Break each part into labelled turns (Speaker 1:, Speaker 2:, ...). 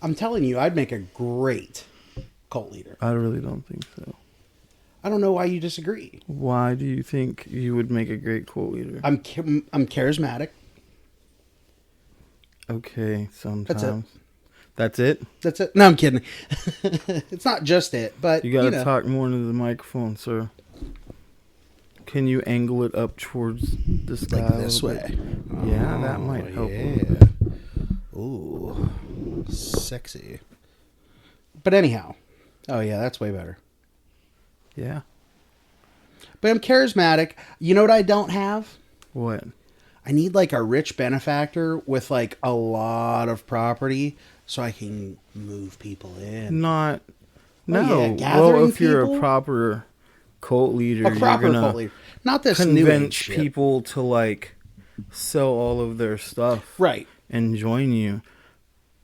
Speaker 1: I'm telling you, I'd make a great cult leader.
Speaker 2: I really don't think so.
Speaker 1: I don't know why you disagree.
Speaker 2: Why do you think you would make a great cult leader?
Speaker 1: I'm charismatic.
Speaker 2: Okay, sometimes.
Speaker 1: That's it.
Speaker 2: That's it?
Speaker 1: That's it. No, I'm kidding. It's not just it, but
Speaker 2: You gotta talk more into the microphone, sir. Can you angle it up towards the sky?
Speaker 1: Like this way.
Speaker 2: Yeah, that might help a little bit.
Speaker 1: Ooh, sexy. But anyhow, oh yeah, that's way better.
Speaker 2: Yeah.
Speaker 1: But I'm charismatic. You know what I don't have?
Speaker 2: What?
Speaker 1: I need like a rich benefactor with like a lot of property so I can move people in.
Speaker 2: Not.
Speaker 1: Oh,
Speaker 2: No.
Speaker 1: yeah, gathering
Speaker 2: Well, if you're
Speaker 1: people?
Speaker 2: a proper cult leader,
Speaker 1: A proper
Speaker 2: you're gonna
Speaker 1: cult leader. Not this new age
Speaker 2: convince
Speaker 1: shit.
Speaker 2: people to like sell all of their stuff,
Speaker 1: Right.
Speaker 2: and join you.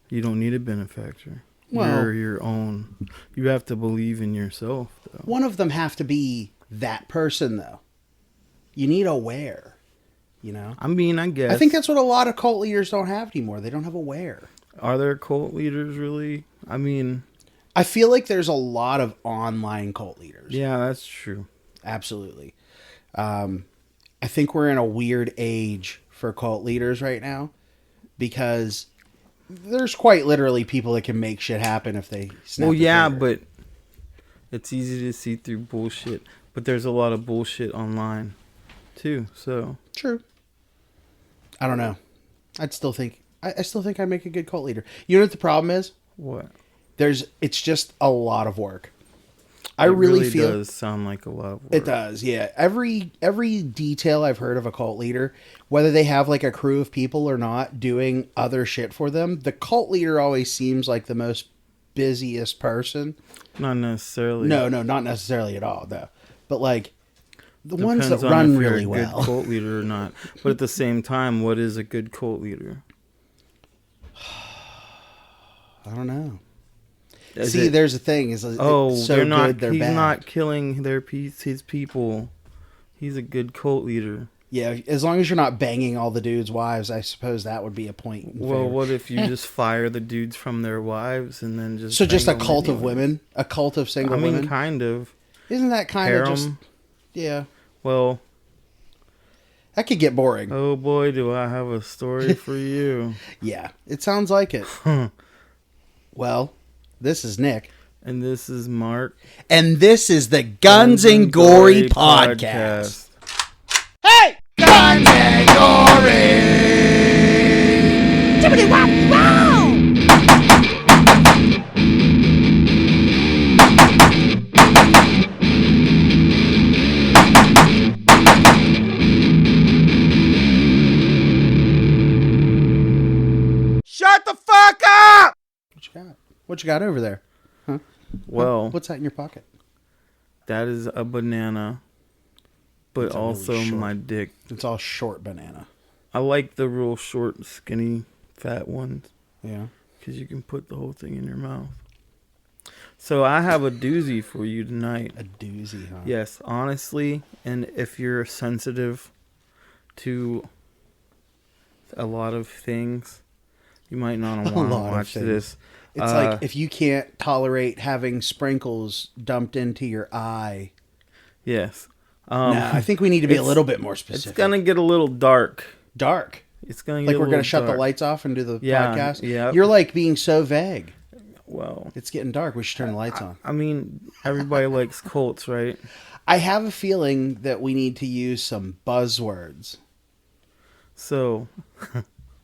Speaker 2: You don't need a benefactor.
Speaker 1: Well-
Speaker 2: You're your own. You have to believe in yourself, though.
Speaker 1: One of them have to be that person, though. You need a where, you know?
Speaker 2: I mean, I guess.
Speaker 1: I think that's what a lot of cult leaders don't have anymore. They don't have a where.
Speaker 2: Are there cult leaders really? I mean,
Speaker 1: I feel like there's a lot of online cult leaders.
Speaker 2: yeah, that's true.
Speaker 1: Absolutely. I think we're in a weird age for cult leaders right now because there's quite literally people that can make shit happen if they snap
Speaker 2: Well,
Speaker 1: the
Speaker 2: yeah,
Speaker 1: trigger.
Speaker 2: but it's easy to see through bullshit. But there's a lot of bullshit online, too. So
Speaker 1: True. I don't know. I'd still think I still think I'd make a good cult leader. You know what the problem is?
Speaker 2: what?
Speaker 1: It's just a lot of work. I
Speaker 2: It
Speaker 1: really feel
Speaker 2: does sound like a lot of work.
Speaker 1: it does. Yeah. Every detail I've heard of a cult leader, whether they have like a crew of people or not doing other shit for them, the cult leader always seems like the most busiest person.
Speaker 2: Not necessarily.
Speaker 1: No, not necessarily at all, though. But like the ones
Speaker 2: Depends
Speaker 1: that
Speaker 2: on
Speaker 1: run
Speaker 2: if you're
Speaker 1: really
Speaker 2: a
Speaker 1: well.
Speaker 2: good cult leader or not. But at the same time, what is a good cult leader?
Speaker 1: I don't know.
Speaker 2: Is
Speaker 1: See,
Speaker 2: it-
Speaker 1: there's a thing. Is
Speaker 2: oh,
Speaker 1: it's so
Speaker 2: they're not.
Speaker 1: good, they're
Speaker 2: he's
Speaker 1: bad.
Speaker 2: not killing his people. He's a good cult leader.
Speaker 1: Yeah, as long as you're not banging all the dudes' wives, I suppose that would be a point. In
Speaker 2: Well,
Speaker 1: favor.
Speaker 2: what if you just fire the dudes from their wives and then just
Speaker 1: So just a
Speaker 2: bang them
Speaker 1: cult of
Speaker 2: anyways?
Speaker 1: women, a cult of single
Speaker 2: I mean,
Speaker 1: women.
Speaker 2: kind of.
Speaker 1: Isn't that kind of just?
Speaker 2: Harem.
Speaker 1: Yeah,
Speaker 2: Well,
Speaker 1: that could get boring.
Speaker 2: oh boy, do I have a story for you.
Speaker 1: Yeah, it sounds like it. Well, this is Nick,
Speaker 2: And this is Mark.
Speaker 1: and this is the Guns and Gory podcast.
Speaker 3: Hey! Guns and Gory! Tippity wow wow! Shut the fuck up!
Speaker 1: What you got? What you got over there? Huh?
Speaker 2: Well,
Speaker 1: What's that in your pocket?
Speaker 2: that is a banana, but
Speaker 1: It's a really
Speaker 2: also
Speaker 1: short-
Speaker 2: my dick.
Speaker 1: It's all short banana.
Speaker 2: I like the real short, skinny, fat ones
Speaker 1: Yeah.
Speaker 2: because you can put the whole thing in your mouth. So I have a doozy for you tonight.
Speaker 1: A doozy, huh?
Speaker 2: Yes, honestly, and if you're sensitive to a lot of things, you might not
Speaker 1: A
Speaker 2: want to
Speaker 1: lot of
Speaker 2: watch
Speaker 1: things.
Speaker 2: this.
Speaker 1: It's like if you can't tolerate having sprinkles dumped into your eye.
Speaker 2: Yes.
Speaker 1: No, I think we need to be a
Speaker 2: it's-
Speaker 1: little bit more
Speaker 2: It's
Speaker 1: specific.
Speaker 2: gonna get a little dark.
Speaker 1: dark.
Speaker 2: It's gonna get
Speaker 1: Like
Speaker 2: a
Speaker 1: we're
Speaker 2: little
Speaker 1: gonna shut the
Speaker 2: dark.
Speaker 1: lights off and do the
Speaker 2: Yeah,
Speaker 1: podcast.
Speaker 2: yeah.
Speaker 1: You're like being so vague.
Speaker 2: Well,
Speaker 1: It's getting dark. We should turn the lights on.
Speaker 2: I mean, everybody likes Colts, right?
Speaker 1: I have a feeling that we need to use some buzzwords.
Speaker 2: So,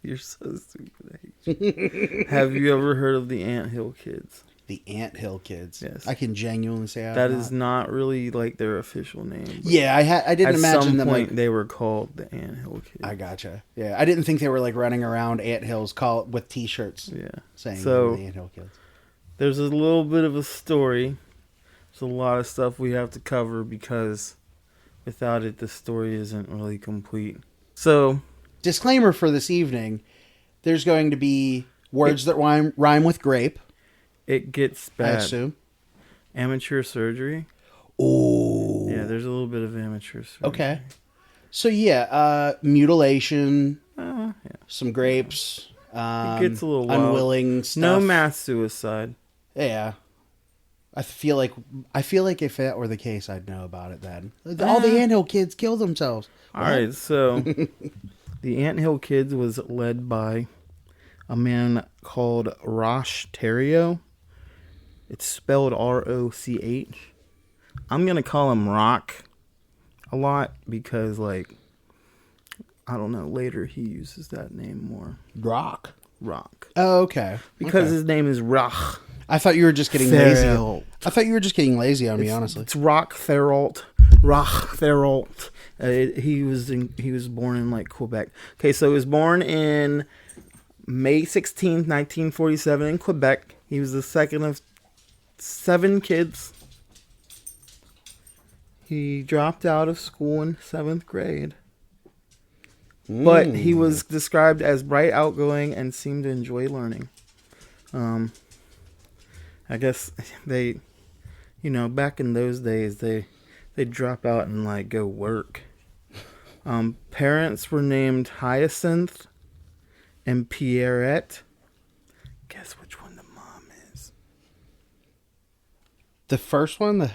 Speaker 2: you're so stupid. I hate you. Have you ever heard of the Ant Hill Kids?
Speaker 1: The Ant Hill Kids.
Speaker 2: Yes.
Speaker 1: I can genuinely say I
Speaker 2: That
Speaker 1: have
Speaker 2: is
Speaker 1: not.
Speaker 2: not really like their official name. but
Speaker 1: Yeah, I didn't
Speaker 2: At
Speaker 1: imagine
Speaker 2: some
Speaker 1: them
Speaker 2: point,
Speaker 1: like.
Speaker 2: they were called the Ant Hill Kids.
Speaker 1: I gotcha. Yeah, I didn't think they were like running around ant hills with T-shirts
Speaker 2: Yeah.
Speaker 1: saying
Speaker 2: So-
Speaker 1: the Ant Hill Kids.
Speaker 2: There's a little bit of a story. There's a lot of stuff we have to cover because without it, the story isn't really complete. So,
Speaker 1: Disclaimer for this evening: there's going to be words that rhyme with grape.
Speaker 2: it gets
Speaker 1: I
Speaker 2: bad.
Speaker 1: assume.
Speaker 2: Amateur surgery.
Speaker 1: Ooh.
Speaker 2: Yeah, there's a little bit of amateur surgery.
Speaker 1: Okay. So yeah, mutilation,
Speaker 2: Yeah.
Speaker 1: some grapes,
Speaker 2: It gets a little wild.
Speaker 1: unwilling stuff.
Speaker 2: No mass suicide.
Speaker 1: Yeah. I feel like if that were the case, I'd know about it then. All the Anthill kids kill themselves.
Speaker 2: All right, so the Anthill Kids was led by a man called Rosh Terrio. It's spelled R-O-C-H. I'm going to call him Rock a lot because, like, I don't know, later he uses that name more.
Speaker 1: Rock. Oh, okay.
Speaker 2: Because his name is Roch.
Speaker 1: I thought you were just getting lazy. I thought you were just getting lazy on me, honestly.
Speaker 2: It's Roch Therault. He was born in like Quebec. Okay, so he was born in May 16th, 1947 in Quebec. He was the second of 7 kids. He dropped out of school in 7th grade. But he was described as bright, outgoing, and seemed to enjoy learning. I guess they, back in those days, they'd drop out and, like, go work. Parents were named Hyacinth and Pierrette. Guess which one the mom is?
Speaker 1: The first one, the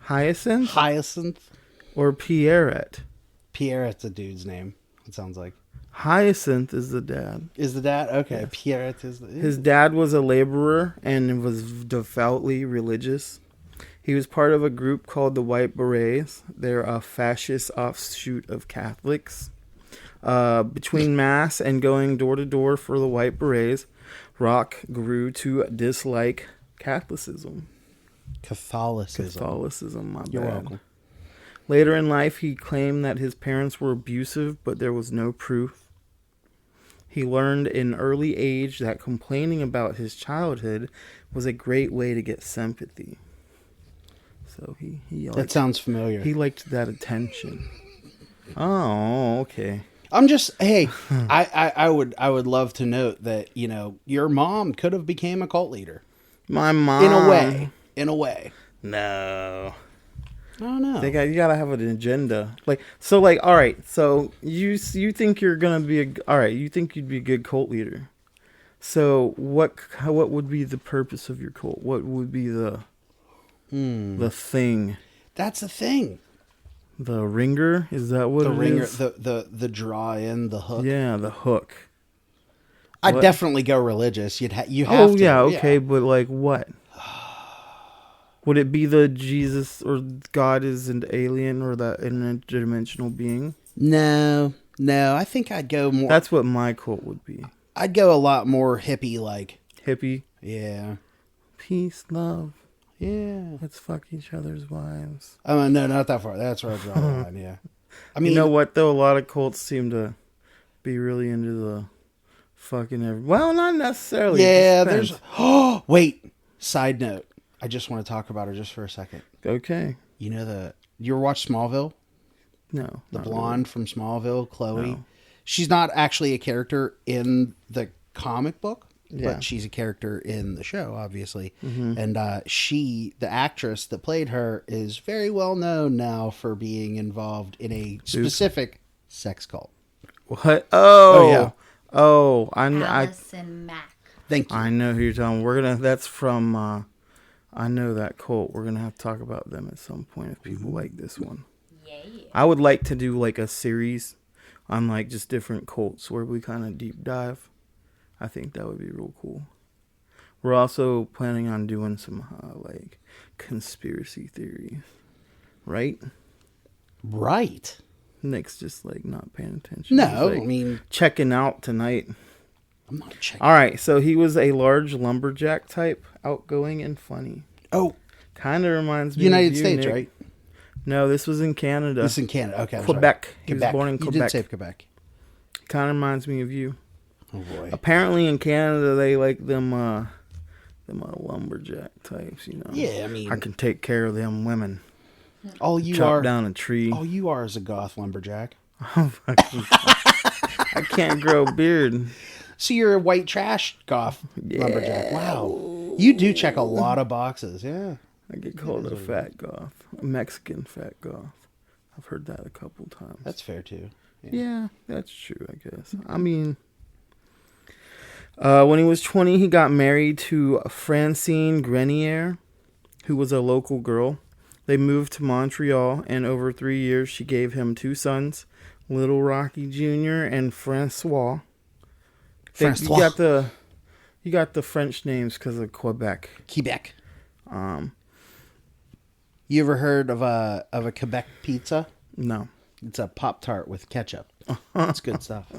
Speaker 2: Hyacinth
Speaker 1: Hyacinth.
Speaker 2: or Pierrette?
Speaker 1: Pierrette's a dude's name, it sounds like.
Speaker 2: Hyacinth is the dad.
Speaker 1: Is the dad? Okay,
Speaker 2: Yes.
Speaker 1: Pierrette is the...
Speaker 2: His dad was a laborer and was devoutly religious. He was part of a group called the White Berets. They're a fascist offshoot of Catholics. Between Mass and going door to door for the White Berets, Rock grew to dislike Catholicism. Catholicism, my bad.
Speaker 1: You're welcome.
Speaker 2: Later in life, he claimed that his parents were abusive, but there was no proof. He learned in early age that complaining about his childhood was a great way to get sympathy. So he
Speaker 1: That sounds familiar.
Speaker 2: He liked that attention. Oh, okay.
Speaker 1: I'm just, hey, I would love to note that, your mom could have became a cult leader.
Speaker 2: My mom.
Speaker 1: In a way.
Speaker 2: No.
Speaker 1: I don't know.
Speaker 2: You gotta have an agenda. All right. So you think you're gonna be you think you'd be a good cult leader. So what would be the purpose of your cult? What would be the thing?
Speaker 1: That's the thing.
Speaker 2: The ringer? Is that what
Speaker 1: The
Speaker 2: it
Speaker 1: ringer,
Speaker 2: is?
Speaker 1: the draw in, the hook.
Speaker 2: Yeah, the hook.
Speaker 1: I'd
Speaker 2: What?
Speaker 1: definitely go religious. You have
Speaker 2: Oh
Speaker 1: to.
Speaker 2: yeah, okay, but like what? Would it be the Jesus or God is an alien or that interdimensional being?
Speaker 1: No. I think I'd go more.
Speaker 2: That's what my cult would be.
Speaker 1: I'd go a lot more hippie like.
Speaker 2: Hippie.
Speaker 1: Yeah.
Speaker 2: Peace, love.
Speaker 1: Yeah.
Speaker 2: Let's fuck each other's wives.
Speaker 1: Oh no, not that far. That's where I draw the line. Yeah. I mean,
Speaker 2: You know what though? A lot of cults seem to be really into the fucking well, not necessarily.
Speaker 1: yeah.
Speaker 2: It depends.
Speaker 1: There's. Oh wait. Side note. I just want to talk about her just for a second.
Speaker 2: Okay.
Speaker 1: You ever watch Smallville?
Speaker 2: No.
Speaker 1: The
Speaker 2: not
Speaker 1: blonde from Smallville, Chloe.
Speaker 2: No.
Speaker 1: She's not actually a character in the comic book,
Speaker 2: Yeah.
Speaker 1: but she's a character in the show, obviously.
Speaker 2: Mm-hmm.
Speaker 1: And the actress that played her, is very well known now for being involved in a specific sex cult.
Speaker 2: Really. What? Oh.
Speaker 1: yeah.
Speaker 2: Oh.
Speaker 4: Allison Mack.
Speaker 1: Thank you.
Speaker 2: I know who you're talking. That's from. I know that cult. We're gonna have to talk about them at some point if people like this one.
Speaker 4: Yeah.
Speaker 2: I would like to do like a series on like just different cults where we kind of deep dive. I think that would be real cool. We're also planning on doing some like conspiracy theories, right?
Speaker 1: Right.
Speaker 2: Nick's just like not paying attention.
Speaker 1: No,
Speaker 2: He's, like,
Speaker 1: I mean,
Speaker 2: checking out tonight.
Speaker 1: I'm not checking.
Speaker 2: All right, so he was a large lumberjack type, outgoing and funny.
Speaker 1: Oh,
Speaker 2: Kind of reminds me
Speaker 1: United
Speaker 2: of you,
Speaker 1: States,
Speaker 2: Nick.
Speaker 1: right?
Speaker 2: No, this was in Canada.
Speaker 1: This is in Canada. Okay. I'm
Speaker 2: Quebec.
Speaker 1: sorry.
Speaker 2: He was born in
Speaker 1: You
Speaker 2: Quebec.
Speaker 1: did say Quebec.
Speaker 2: Kind of reminds me of you.
Speaker 1: Oh boy.
Speaker 2: Apparently in Canada they like them lumberjack types,
Speaker 1: Yeah, I mean,
Speaker 2: I can take care of them women.
Speaker 1: all you
Speaker 2: Chop
Speaker 1: are.
Speaker 2: down a tree.
Speaker 1: All you are is a goth lumberjack.
Speaker 2: I can't grow a beard.
Speaker 1: So you're a white trash goth lumberjack. Wow. You do check a lot of boxes. Yeah.
Speaker 2: I get called a fat goth. A Mexican fat goth. I've heard that a couple times.
Speaker 1: That's fair too.
Speaker 2: Yeah, that's true, I guess. I mean, When he was 20, he got married to Francine Grenier, who was a local girl. They moved to Montreal, and over 3 years, she gave him 2 sons, Little Rocky Jr. and Francois.
Speaker 1: Francois.
Speaker 2: You got the French names because of Quebec.
Speaker 1: Quebec. You ever heard of a Quebec pizza?
Speaker 2: No.
Speaker 1: It's a Pop-Tart with ketchup. It's good stuff.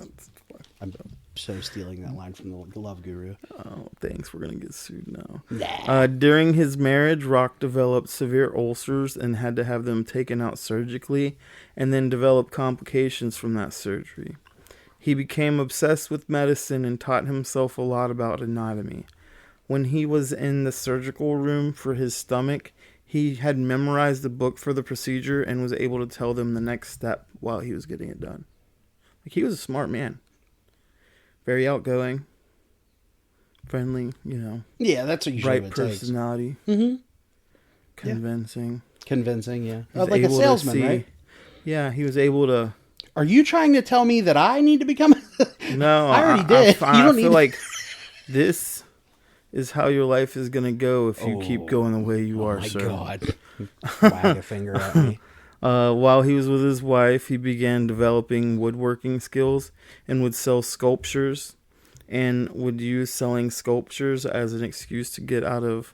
Speaker 1: I'm so stealing that line from the Love Guru.
Speaker 2: Oh, thanks. We're going to get sued now.
Speaker 1: Nah.
Speaker 2: During his marriage, Rock developed severe ulcers and had to have them taken out surgically, and then developed complications from that surgery. He became obsessed with medicine and taught himself a lot about anatomy. When he was in the surgical room for his stomach, he had memorized the book for the procedure and was able to tell them the next step while he was getting it done. Like, he was a smart man. Very outgoing. Friendly,
Speaker 1: Yeah, that's what usually
Speaker 2: bright
Speaker 1: what it takes.
Speaker 2: personality.
Speaker 1: Mm-hmm.
Speaker 2: Convincing.
Speaker 1: Convincing, yeah.
Speaker 2: Was
Speaker 1: Like a
Speaker 2: able to
Speaker 1: salesman,
Speaker 2: see-
Speaker 1: right?
Speaker 2: Yeah, he was able to...
Speaker 1: Are you trying to tell me that I need to become...
Speaker 2: No,
Speaker 1: I already did.
Speaker 2: I
Speaker 1: You don't
Speaker 2: feel
Speaker 1: need-
Speaker 2: like this is how your life is going to go if you keep going the way you are,
Speaker 1: my
Speaker 2: sir.
Speaker 1: God. Wag a finger at me.
Speaker 2: While he was with his wife, he began developing woodworking skills and would sell sculptures and would use selling sculptures as an excuse to get out of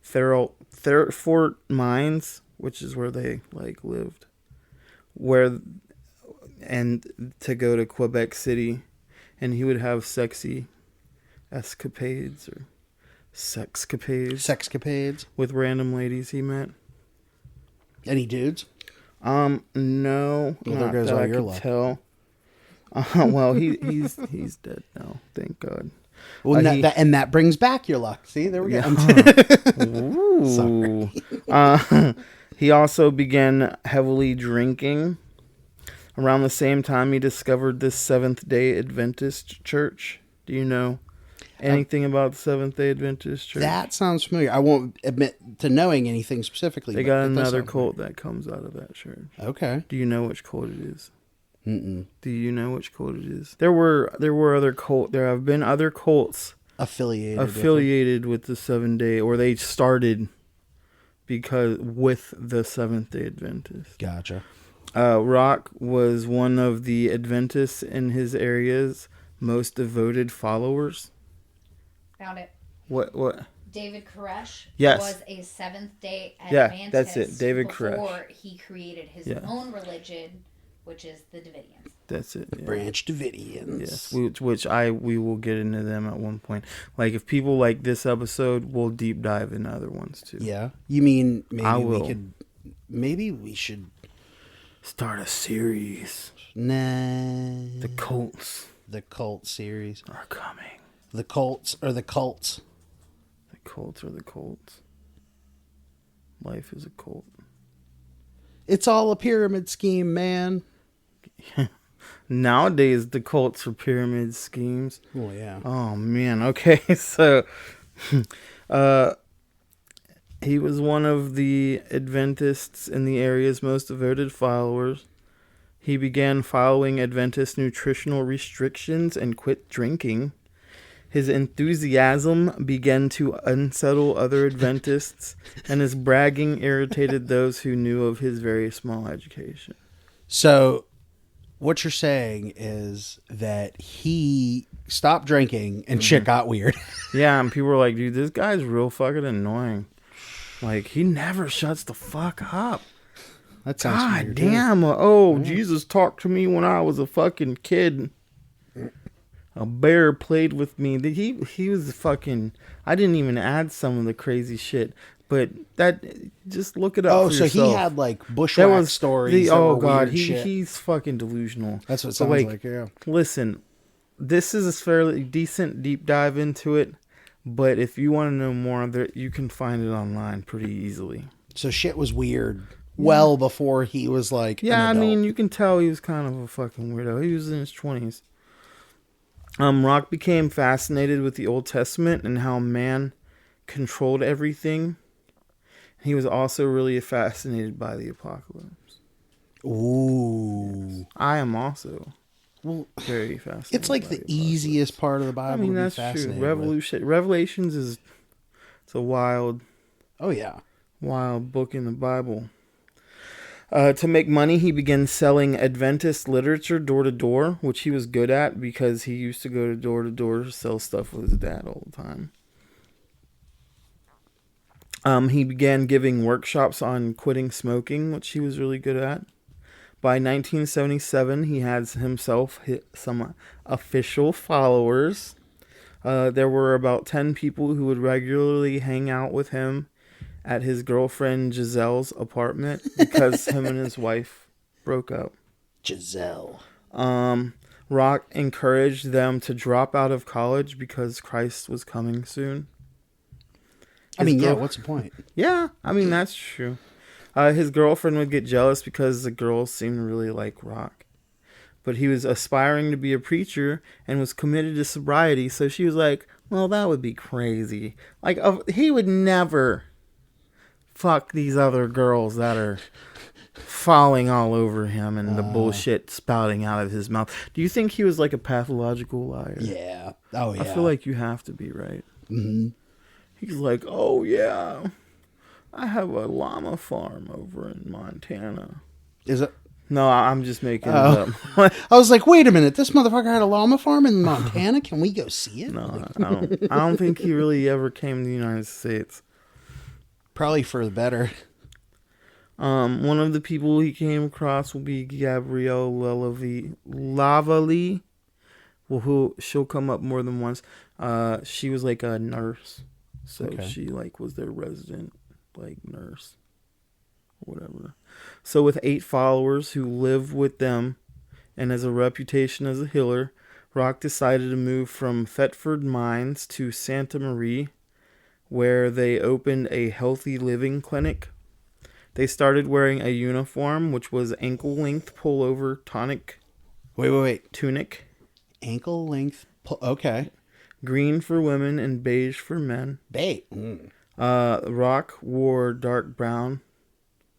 Speaker 2: Fort Mines, which is where they lived, and to go to Quebec City, and he would have sexy escapades or sexcapades with random ladies he met.
Speaker 1: Any dudes?
Speaker 2: No,
Speaker 1: Well, there
Speaker 2: not
Speaker 1: goes
Speaker 2: that
Speaker 1: all
Speaker 2: I
Speaker 1: your
Speaker 2: could
Speaker 1: luck.
Speaker 2: tell. Well, he's dead now. Thank God.
Speaker 1: Well,
Speaker 2: He-
Speaker 1: and that brings back your luck. See, there we go.
Speaker 2: Ooh. He also began heavily drinking. Around the same time, he discovered this Seventh-day Adventist church. Do you know anything about the Seventh-day Adventist church?
Speaker 1: That sounds familiar. I won't admit to knowing anything specifically.
Speaker 2: They
Speaker 1: but
Speaker 2: got
Speaker 1: it does
Speaker 2: another
Speaker 1: sound
Speaker 2: cult that comes out of that church.
Speaker 1: familiar. Okay.
Speaker 2: Do you know which cult it is?
Speaker 1: Mm-mm.
Speaker 2: Do you know which cult it is? There were other cult. There have been other cults
Speaker 1: Affiliated.
Speaker 2: with the 7-day, or they started with the Seventh-day Adventist.
Speaker 1: Gotcha.
Speaker 2: Rock was one of the Adventists in his area's most devoted followers.
Speaker 4: Found it.
Speaker 2: What?
Speaker 4: David Koresh
Speaker 2: Yes.
Speaker 4: was a Seventh-day
Speaker 2: Yeah,
Speaker 4: Adventist.
Speaker 2: that's it, David
Speaker 4: before
Speaker 2: Koresh.
Speaker 4: he created his
Speaker 2: Yeah.
Speaker 4: own religion, which is the Davidians.
Speaker 2: That's it. Yeah.
Speaker 1: Branch Davidians.
Speaker 2: Yes, which we will get into them at one point. Like, if people like this episode, we'll deep dive into other ones too.
Speaker 1: Yeah. You mean
Speaker 2: I
Speaker 1: maybe
Speaker 2: will.
Speaker 1: we could... Maybe we should...
Speaker 2: Start a series.
Speaker 1: Nah.
Speaker 2: The cults
Speaker 1: The cult series.
Speaker 2: are coming.
Speaker 1: The cults or the cults.
Speaker 2: The cults are the cults. Life is a cult.
Speaker 1: It's all a pyramid scheme, man.
Speaker 2: Nowadays, the cults are pyramid schemes.
Speaker 1: Oh, yeah.
Speaker 2: Oh, man. Okay, so... he was one of the Adventists in the area's most devoted followers. He began following Adventist nutritional restrictions and quit drinking. His enthusiasm began to unsettle other Adventists, and his bragging irritated those who knew of his very small education.
Speaker 1: So, what you're saying is that he stopped drinking and shit got weird.
Speaker 2: Yeah, and people were like, dude, this guy's real fucking annoying. Like, he never shuts the fuck up.
Speaker 1: That sounds
Speaker 2: God
Speaker 1: weird.
Speaker 2: damn. Oh, Jesus talked to me when I was a fucking kid. A bear played with me. He was fucking... I didn't even add some of the crazy shit. But that... Just look it up
Speaker 1: Oh,
Speaker 2: for
Speaker 1: so
Speaker 2: yourself.
Speaker 1: he had like
Speaker 2: That
Speaker 1: bushwhack
Speaker 2: was
Speaker 1: stories. that
Speaker 2: oh,
Speaker 1: were
Speaker 2: God.
Speaker 1: weird shit.
Speaker 2: He's fucking delusional.
Speaker 1: That's what it
Speaker 2: So,
Speaker 1: sounds like, yeah.
Speaker 2: Listen, this is a fairly decent deep dive into it. But if you want to know more, you can find it online pretty easily.
Speaker 1: So shit was weird well before he was like
Speaker 2: Yeah, I
Speaker 1: an adult.
Speaker 2: mean, you can tell he was kind of a fucking weirdo. He was in his 20s. Rock became fascinated with the Old Testament and how man controlled everything. He was also really fascinated by the apocalypse.
Speaker 1: Ooh.
Speaker 2: I am also.
Speaker 1: Well,
Speaker 2: Very fascinating.
Speaker 1: it's like the easiest part of the Bible.
Speaker 2: I mean,
Speaker 1: to be
Speaker 2: that's true.
Speaker 1: fascinated with.
Speaker 2: Revelations is it's a wild
Speaker 1: Oh yeah.
Speaker 2: book in the Bible. To make money, he began selling Adventist literature door to door, which he was good at because he used to go door to door to sell stuff with his dad all the time. He began giving workshops on quitting smoking, which he was really good at. By 1977, he had himself hit some official followers. There were about 10 people who would regularly hang out with him at his girlfriend Giselle's apartment because him and his wife broke up.
Speaker 1: Giselle.
Speaker 2: Rock encouraged them to drop out of college because Christ was coming soon.
Speaker 1: I mean, yeah, what's the point?
Speaker 2: Yeah, I mean, that's true. His girlfriend would get jealous because the girls seemed really like Rock. But he was aspiring to be a preacher and was committed to sobriety, so she was like, well, that would be crazy. Like, he would never fuck these other girls that are falling all over him and the bullshit spouting out of his mouth. Do you think he was like a pathological liar?
Speaker 1: Yeah. Oh yeah.
Speaker 2: I feel like you have to be, right?
Speaker 1: Mm-hmm.
Speaker 2: He's like, oh yeah, I have a llama farm over in Montana.
Speaker 1: Is it?
Speaker 2: No, I'm just making it up.
Speaker 1: I was like, wait a minute, this motherfucker had a llama farm in Montana. Can we go see it?
Speaker 2: No, I don't think he really ever came to the United States.
Speaker 1: Probably for the better.
Speaker 2: One of the people he came across will be Gabrielle Lavalley. Well, she'll come up more than once. She was like a nurse, so she like was their resident like nurse, or whatever. So with 8 followers who live with them, and as a reputation as a healer, Rock decided to move from Thetford Mines to Santa Maria, where they opened a healthy living clinic. They started wearing a uniform, which was ankle-length pullover tunic.
Speaker 1: Ankle-length. Okay.
Speaker 2: Green for women and beige for men. Rock wore dark brown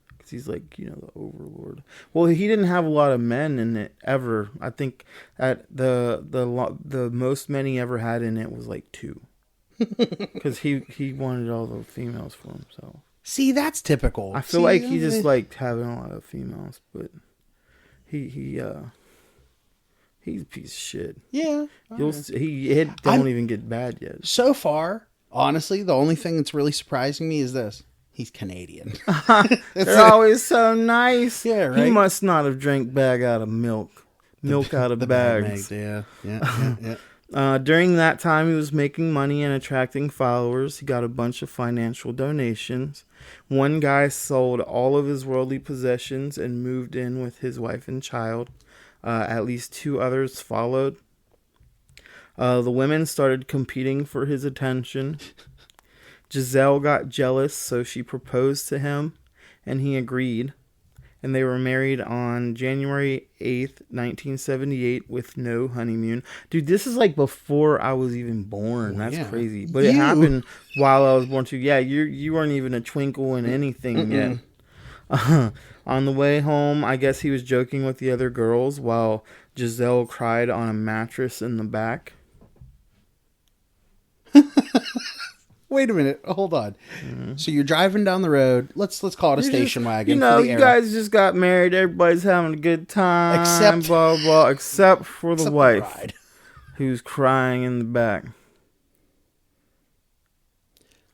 Speaker 2: because he's like, the overlord. Well, he didn't have a lot of men in it ever. I think that the most men he ever had in it was like 2. Because he wanted all the females for himself.
Speaker 1: See, that's typical.
Speaker 2: I feel like he just liked having a lot of females, but he's a piece of shit.
Speaker 1: Yeah.
Speaker 2: It don't even get bad yet.
Speaker 1: So far, honestly, the only thing that's really surprising me is this. He's Canadian.
Speaker 2: They're always so nice.
Speaker 1: Yeah, right?
Speaker 2: He must not have drank bag out of milk. Milk out of bags.
Speaker 1: Yeah.
Speaker 2: During that time, he was making money and attracting followers. He got a bunch of financial donations. One guy sold all of his worldly possessions and moved in with his wife and child. At least 2 others followed. The women started competing for his attention. Giselle got jealous, so she proposed to him, and he agreed. And they were married on January 8th, 1978, with no honeymoon. Dude, this is like before I was even born. That's crazy. But it happened while I was born, too. Yeah, you weren't even a twinkle in anything yet. On the way home, I guess he was joking with the other girls while Giselle cried on a mattress in the back.
Speaker 1: Wait a minute. Hold on. Mm-hmm. So you're driving down the road. Let's call it a station wagon.
Speaker 2: You guys just got married. Everybody's having a good time. Except blah blah. Except for the wife, who's crying in the back.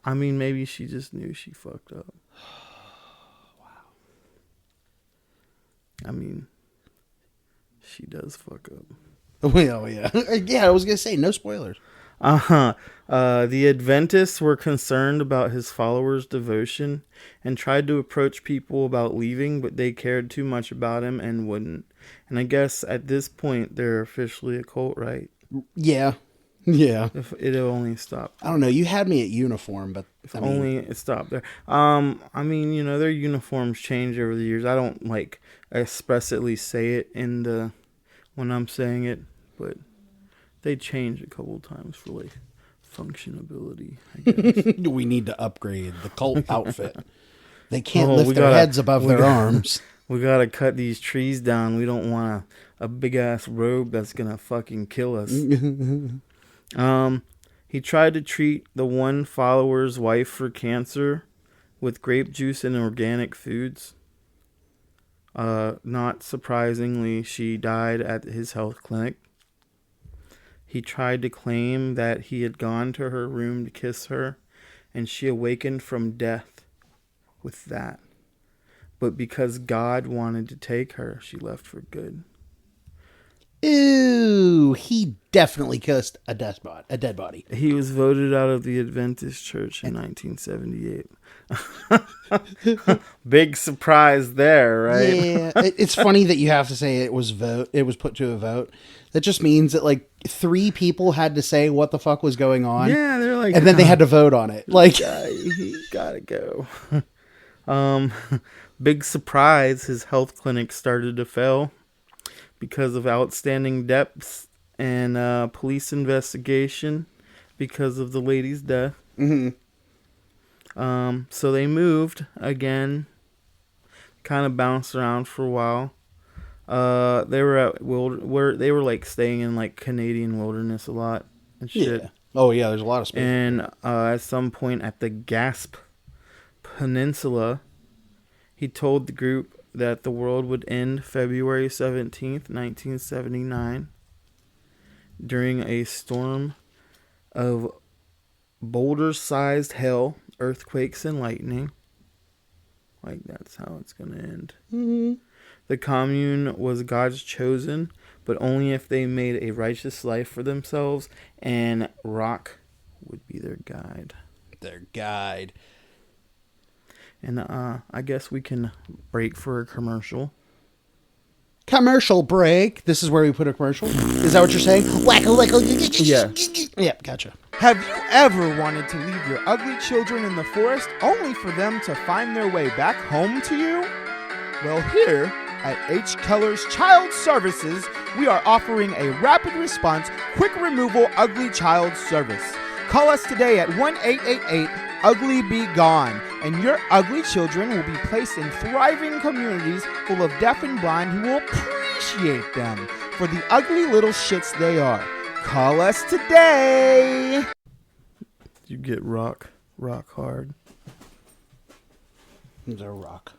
Speaker 2: I mean, maybe she just knew she fucked up. Wow. I mean, she does fuck up.
Speaker 1: Well, yeah. Yeah, I was gonna say no spoilers.
Speaker 2: The Adventists were concerned about his followers' devotion and tried to approach people about leaving, but they cared too much about him and wouldn't. And I guess at this point, they're officially a cult, right?
Speaker 1: Yeah. Yeah.
Speaker 2: If it only stopped.
Speaker 1: I don't know. You had me at uniform, but
Speaker 2: only it stopped there. I mean, their uniforms change over the years. I don't expressly say it when I'm saying it, but they change a couple times for like functionability, I guess.
Speaker 1: We need to upgrade the cult outfit. They can't lift their heads above their arms.
Speaker 2: We gotta cut these trees down. We don't want a big ass robe that's gonna fucking kill us. He tried to treat the one follower's wife for cancer with grape juice and organic foods. Not surprisingly, she died at his health clinic. He tried to claim that he had gone to her room to kiss her, and she awakened from death with that. But because God wanted to take her, she left for good.
Speaker 1: Ew, he definitely kissed a dead body.
Speaker 2: He was voted out of the Adventist Church in 1978. Big surprise there, right?
Speaker 1: Yeah, it's funny that you have to say it was put to a vote. That just means that like 3 people had to say what the fuck was going on.
Speaker 2: Yeah, they're like,
Speaker 1: and then they had to vote on it. Like,
Speaker 2: he gotta go. Big surprise, his health clinic started to fail because of outstanding debts and police investigation because of the lady's death.
Speaker 1: mm-hmm.
Speaker 2: So they moved again, kind of bounced around for a while. They were they were like staying in like Canadian wilderness a lot and shit.
Speaker 1: Yeah. Oh yeah, there's a lot of space.
Speaker 2: And at some point at the Gasp Peninsula, he told the group that the world would end February 17th, 1979, during a storm of boulder-sized hail, earthquakes, and lightning. Like, that's how it's going to end.
Speaker 1: Mm-hmm.
Speaker 2: The commune was God's chosen, but only if they made a righteous life for themselves, and rock would be their guide.
Speaker 1: Their guide.
Speaker 2: And I guess we can break for a commercial.
Speaker 1: Commercial break. This is where we put a commercial. Is that what you're saying?
Speaker 2: Yeah.
Speaker 1: Yeah, gotcha.
Speaker 3: Have you ever wanted to leave your ugly children in the forest only for them to find their way back home to you? Well, here at H. Keller's Child Services, we are offering a rapid response, quick removal ugly child service. Call us today at 1-888-UGLY-BE-GONE, and your ugly children will be placed in thriving communities full of deaf and blind who will appreciate them for the ugly little shits they are. Call us today!
Speaker 2: You get rock hard.
Speaker 1: They're rock.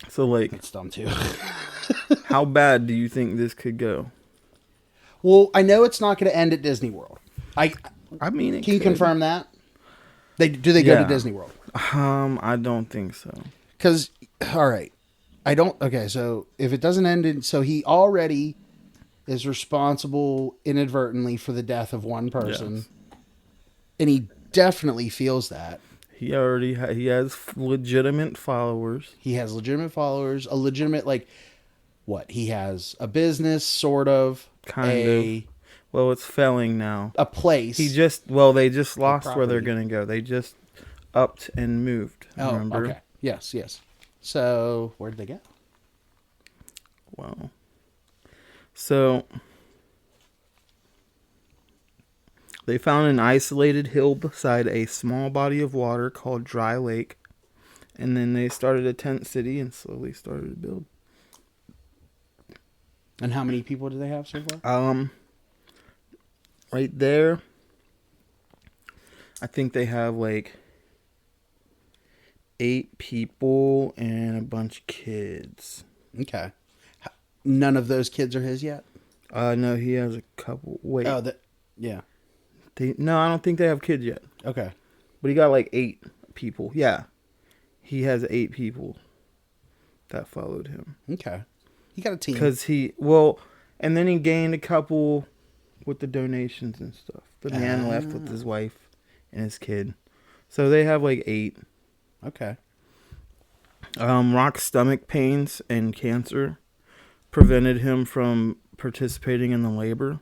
Speaker 2: So, like,
Speaker 1: It's dumb too.
Speaker 2: how bad do you think this could go?
Speaker 1: Well, I know it's not going to end at Disney World.
Speaker 2: I mean,
Speaker 1: Can you confirm that? Do they go to Disney World?
Speaker 2: I don't think so.
Speaker 1: Because, all right, I don't. Okay, so if it doesn't end in, so he already is responsible inadvertently for the death of one person,
Speaker 2: Yes.
Speaker 1: and he definitely feels that.
Speaker 2: He already he has legitimate followers.
Speaker 1: He has legitimate followers, a legitimate like, what he has a business, sort of,
Speaker 2: Kind of. Well, it's failing now.
Speaker 1: a place.
Speaker 2: They just lost where they're
Speaker 1: property.
Speaker 2: gonna go. They just upped and moved.
Speaker 1: Oh,
Speaker 2: Remember?
Speaker 1: okay. Yes. So where did they go?
Speaker 2: Wow. So they found an isolated hill beside a small body of water called Dry Lake, and then they started a tent city and slowly started to build.
Speaker 1: And how many people do they have so far?
Speaker 2: Right there, I think they have like 8 people and a bunch of kids.
Speaker 1: Okay. None of those kids are his yet?
Speaker 2: No, he has a couple. Wait,
Speaker 1: Oh, yeah.
Speaker 2: no, I don't think they have kids yet.
Speaker 1: Okay.
Speaker 2: But he got like 8 people. Yeah, he has 8 people that followed him.
Speaker 1: Okay. He got a team.
Speaker 2: And then he gained a couple with the donations and stuff. The man left with his wife and his kid, so they have like 8.
Speaker 1: Okay.
Speaker 2: Rock's stomach pains and cancer prevented him from participating in the labor.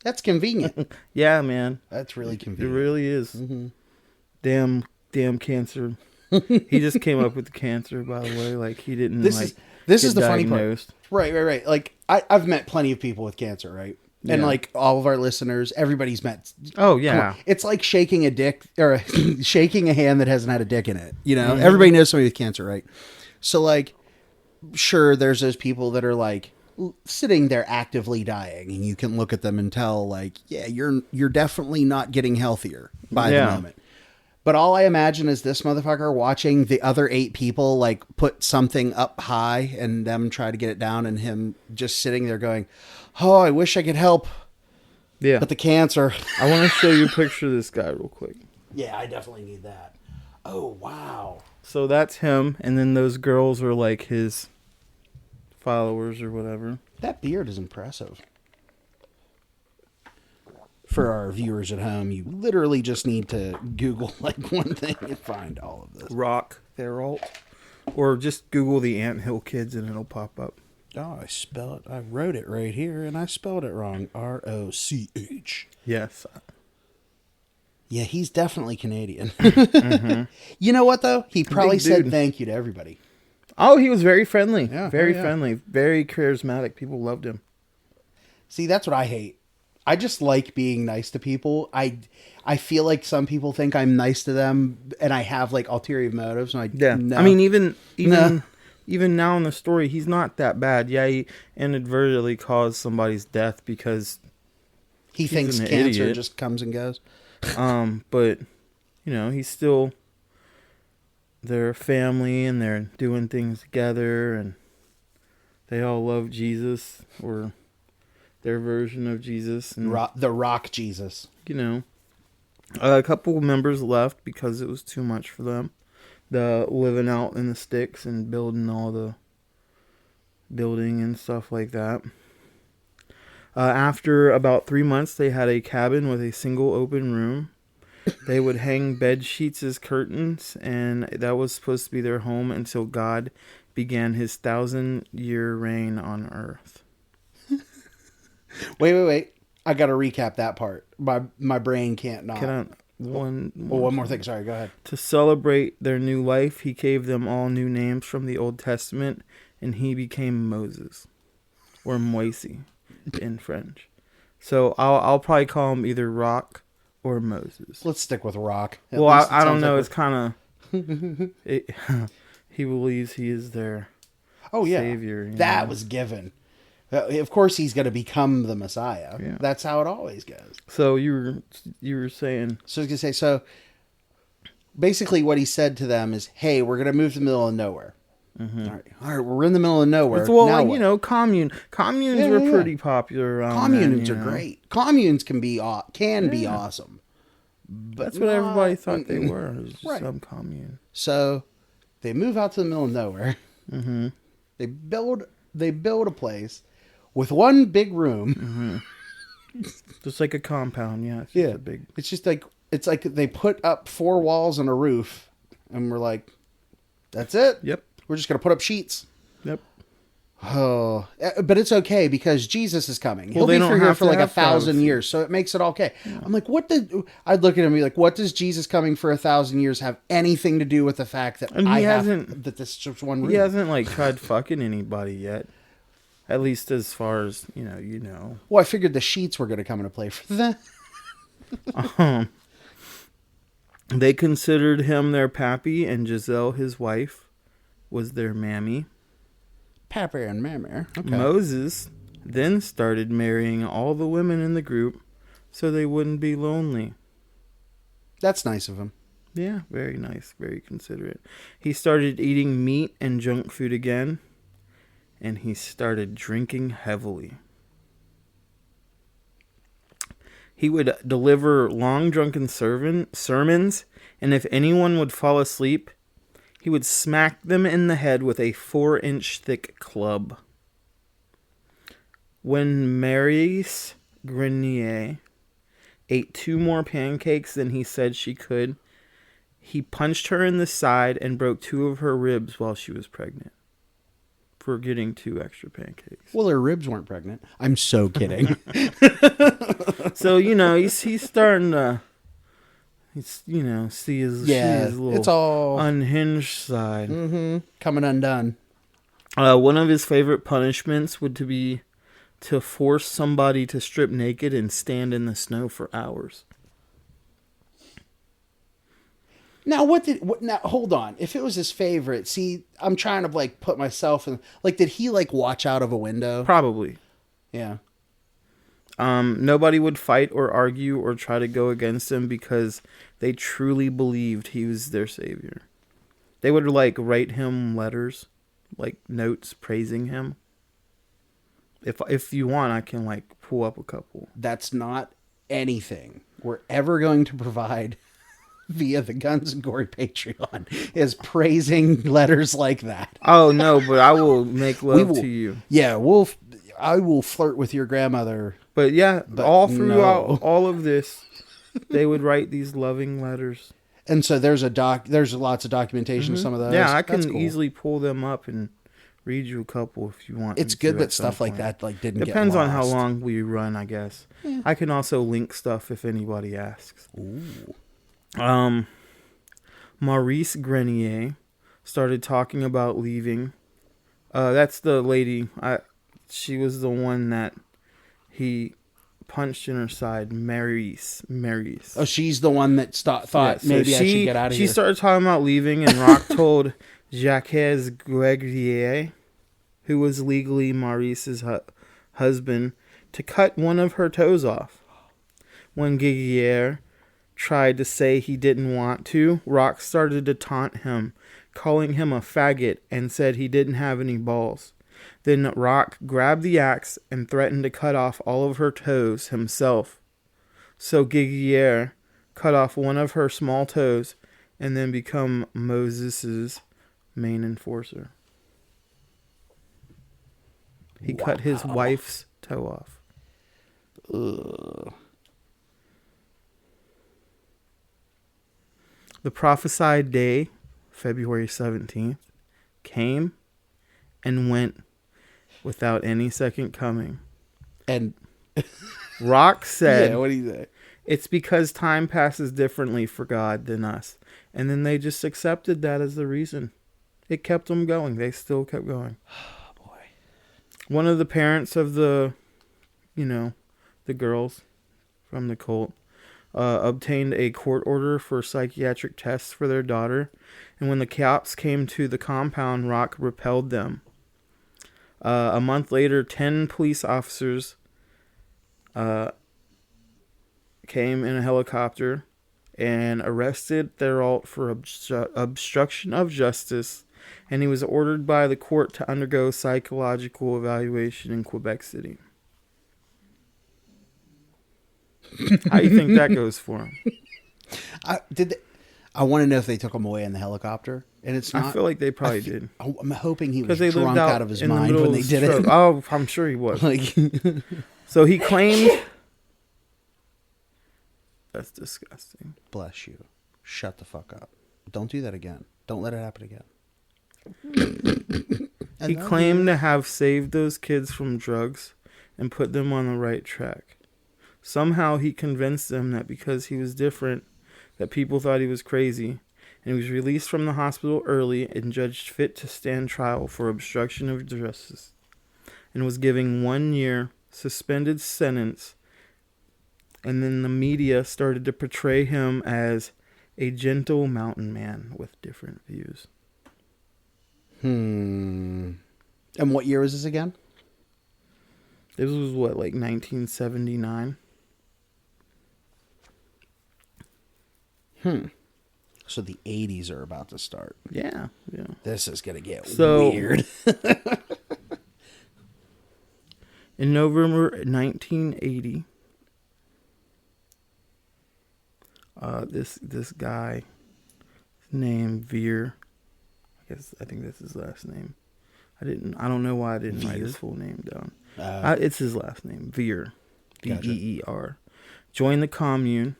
Speaker 1: That's convenient.
Speaker 2: Yeah, man,
Speaker 1: That's really
Speaker 2: it
Speaker 1: convenient.
Speaker 2: really is.
Speaker 1: Mm-hmm.
Speaker 2: Damn cancer. He just came up with the cancer, by the way. Like, he didn't
Speaker 1: This
Speaker 2: like
Speaker 1: is this
Speaker 2: get
Speaker 1: is the funny part.
Speaker 2: diagnosed.
Speaker 1: Right. Like I've met plenty of people with cancer, right? And
Speaker 2: Yeah.
Speaker 1: like all of our listeners, everybody's met.
Speaker 2: Oh
Speaker 1: Come
Speaker 2: yeah.
Speaker 1: on. It's like shaking a dick or shaking a hand that hasn't had a dick in it. You know, everybody knows somebody with cancer, right? So like, sure, there's those people that are like sitting there actively dying, and you can look at them and tell, like, yeah, you're definitely not getting healthier by the
Speaker 2: Yeah.
Speaker 1: moment. But all I imagine is this motherfucker watching the other 8 people like put something up high and them try to get it down, and him just sitting there going, "Oh, I wish I could help,
Speaker 2: Yeah.
Speaker 1: but the cancer."
Speaker 2: I want to show you a picture of this guy real quick.
Speaker 1: Yeah, I definitely need that. Oh, wow.
Speaker 2: So that's him, and then those girls are like his followers or whatever.
Speaker 1: That beard is impressive. For our viewers at home, you literally just need to Google like one thing and find all of this.
Speaker 2: Rock Theralt. Or just Google the Anthill Kids and it'll pop up.
Speaker 1: Oh, I wrote it right here and I spelled it wrong. ROCH.
Speaker 2: Yes.
Speaker 1: Yeah, he's definitely Canadian. You know what, though? He probably
Speaker 2: Big
Speaker 1: said
Speaker 2: dude.
Speaker 1: thank you to everybody.
Speaker 2: Oh, he was very friendly.
Speaker 1: Yeah,
Speaker 2: Very
Speaker 1: oh, yeah.
Speaker 2: friendly. Very charismatic. People loved him.
Speaker 1: See, that's what I hate. I just like being nice to people. I feel like some people think I'm nice to them, and I have like ulterior motives. And
Speaker 2: Yeah.
Speaker 1: no.
Speaker 2: I mean, even
Speaker 1: No.
Speaker 2: even now in the story, he's not that bad. Yeah, he inadvertently caused somebody's death because
Speaker 1: he thinks
Speaker 2: an
Speaker 1: cancer
Speaker 2: idiot.
Speaker 1: just comes and goes.
Speaker 2: but you know, he's still their family and they're doing things together and they all love Jesus or their version of Jesus and
Speaker 1: The Rock Jesus.
Speaker 2: you know, a couple members left because it was too much for them. The living out in the sticks and building all the building and stuff like that. After about 3 months, they had a cabin with a single open room. They would hang bed sheets as curtains, and that was supposed to be their home until God began his 1,000-year reign on earth.
Speaker 1: Wait. I got to recap that part. My brain can't not.
Speaker 2: Can I, one
Speaker 1: One more thing. Sorry, go ahead.
Speaker 2: To celebrate their new life, he gave them all new names from the Old Testament, and he became Moses, or Moise in French. So I'll probably call him either Rock or Moses.
Speaker 1: Let's stick with Rock. At
Speaker 2: Well,
Speaker 1: least it
Speaker 2: I don't
Speaker 1: sounds
Speaker 2: know.
Speaker 1: like
Speaker 2: It's kind of... he believes he is their
Speaker 1: Oh yeah,
Speaker 2: Savior, you
Speaker 1: that
Speaker 2: know.
Speaker 1: was given. Of course, he's going to become the Messiah.
Speaker 2: Yeah.
Speaker 1: That's how it always goes.
Speaker 2: So you were saying...
Speaker 1: So I was going to say, so basically what he said to them is, hey, we're going to move to the middle of nowhere. All right, we're in the middle of nowhere.
Speaker 2: Well,
Speaker 1: Now
Speaker 2: like,
Speaker 1: what?
Speaker 2: you know, communes
Speaker 1: Yeah,
Speaker 2: were
Speaker 1: yeah, yeah.
Speaker 2: pretty popular around
Speaker 1: Communes
Speaker 2: then,
Speaker 1: are
Speaker 2: you know.
Speaker 1: great. Communes can be awesome. But
Speaker 2: That's what everybody thought they were. It was just
Speaker 1: Right.
Speaker 2: some commune.
Speaker 1: So they move out to the middle of nowhere. Mm-hmm. They build a place with one big room.
Speaker 2: Just like a compound, yeah. It's just a big...
Speaker 1: It's like they put up 4 walls and a roof, and we're like, that's it.
Speaker 2: Yep.
Speaker 1: We're just gonna put up sheets.
Speaker 2: Yep.
Speaker 1: Oh, but it's okay because Jesus is coming. He'll
Speaker 2: Well, they
Speaker 1: be
Speaker 2: don't
Speaker 1: for here
Speaker 2: have
Speaker 1: for
Speaker 2: to
Speaker 1: like
Speaker 2: have
Speaker 1: 1,000
Speaker 2: privacy.
Speaker 1: years, so it makes it okay. I'm like, I'd look at him and be like, what does Jesus coming for 1,000 years have anything to do with the fact that
Speaker 2: And he hasn't-
Speaker 1: that this is just one room?
Speaker 2: He hasn't like tried fucking anybody yet. At least as far as, you know.
Speaker 1: Well, I figured the sheets were going to come into play for that.
Speaker 2: They considered him their pappy and Giselle his wife was their mammy.
Speaker 1: Papa and Mammy. Okay.
Speaker 2: Moses then started marrying all the women in the group so they wouldn't be lonely.
Speaker 1: That's nice of him.
Speaker 2: Yeah, very nice, very considerate. He started eating meat and junk food again, and he started drinking heavily. He would deliver long drunken sermons, and if anyone would fall asleep, he would smack them in the head with a 4-inch thick club. When Maurice Grenier ate 2 more pancakes than he said she could, he punched her in the side and broke 2 of her ribs while she was pregnant for getting 2 extra pancakes.
Speaker 1: Well, her ribs weren't pregnant. I'm so kidding.
Speaker 2: So, he's starting to, see his,
Speaker 1: Yeah,
Speaker 2: see his little
Speaker 1: it's all
Speaker 2: unhinged side.
Speaker 1: coming undone.
Speaker 2: One of his favorite punishments would be to force somebody to strip naked and stand in the snow for hours.
Speaker 1: Now, now, hold on. If it was his favorite, see, I'm trying to, like, put myself in, like, did he, like, watch out of a window?
Speaker 2: Probably.
Speaker 1: Yeah.
Speaker 2: Nobody would fight or argue or try to go against him because they truly believed he was their savior. They would, like, write him letters, like, notes praising him. If you want, I can, like, pull up a couple.
Speaker 1: That's not anything we're ever going to provide via the Guns and Gory Patreon, is praising letters like that.
Speaker 2: Oh, no, but I will make love to you.
Speaker 1: Yeah, I will flirt with your grandmother.
Speaker 2: But yeah,
Speaker 1: But
Speaker 2: all throughout
Speaker 1: no.
Speaker 2: all of this, they would write these loving letters.
Speaker 1: And so there's lots of documentation of some of those.
Speaker 2: Yeah, I
Speaker 1: That's
Speaker 2: can
Speaker 1: cool.
Speaker 2: easily pull them up and read you a couple if you want.
Speaker 1: It's
Speaker 2: me
Speaker 1: good
Speaker 2: to
Speaker 1: that
Speaker 2: at some
Speaker 1: stuff like
Speaker 2: point.
Speaker 1: that like didn't
Speaker 2: Depends
Speaker 1: get
Speaker 2: on how
Speaker 1: lost.
Speaker 2: long we run, I guess. I can also link stuff if anybody asks.
Speaker 1: Ooh.
Speaker 2: Maurice Grenier started talking about leaving. That's the lady. She was the one that he punched in her side. Maurice.
Speaker 1: Oh, she's the one that thought
Speaker 2: Yeah, so
Speaker 1: maybe I should get out of here.
Speaker 2: She started talking about leaving, and Rock told Jacques Gregier, who was legally Maurice's husband, to cut one of her toes off. When Gregier tried to say he didn't want to, Rock started to taunt him, calling him a faggot, and said he didn't have any balls. Then Rock grabbed the axe and threatened to cut off all of her toes himself. So Gregier cut off one of her small toes and then become Moses's main enforcer. He cut his wife's toe off.
Speaker 1: Ugh.
Speaker 2: The prophesied day, February 17th, came and went without any second coming.
Speaker 1: And
Speaker 2: Rock said,
Speaker 1: yeah, what do you say?
Speaker 2: it's because time passes differently for God than us. And then they just accepted that as the reason. It kept them going. They still kept going.
Speaker 1: Oh boy.
Speaker 2: One of the parents of the girls from the cult, obtained a court order for psychiatric tests for their daughter. And when the cops came to the compound, Rock repelled them. A month later, 10 police officers came in a helicopter and arrested Therault for obstruction of justice, and he was ordered by the court to undergo psychological evaluation in Quebec City. How do you think that goes for him?
Speaker 1: I want to know if they took him away in the helicopter, and it's not.
Speaker 2: I feel like they probably did.
Speaker 1: I'm hoping he was
Speaker 2: Because they
Speaker 1: drunk
Speaker 2: lived
Speaker 1: out of his
Speaker 2: in the
Speaker 1: mind
Speaker 2: middle
Speaker 1: when
Speaker 2: of
Speaker 1: they
Speaker 2: the
Speaker 1: did it.
Speaker 2: stroke. Oh, I'm sure he was.
Speaker 1: Like,
Speaker 2: So he claimed... That's disgusting.
Speaker 1: bless you. Shut the fuck up. Don't do that again. Don't let it happen again.
Speaker 2: He claimed to have saved those kids from drugs and put them on the right track. Somehow he convinced them that because he was different, that people thought he was crazy, and he was released from the hospital early and judged fit to stand trial for obstruction of justice, and was given 1 year suspended sentence. And then the media started to portray him as a gentle mountain man with different views.
Speaker 1: And what year was this again?
Speaker 2: This was what, like 1979?
Speaker 1: So the 80s are about to start.
Speaker 2: Yeah.
Speaker 1: This is going to get
Speaker 2: So-
Speaker 1: weird.
Speaker 2: In November 1980, this guy named Veer, I think that's his last name. I don't know why I didn't write his full name down. It's his last name, Veer,
Speaker 1: Gotcha.
Speaker 2: Veer. Joined the commune.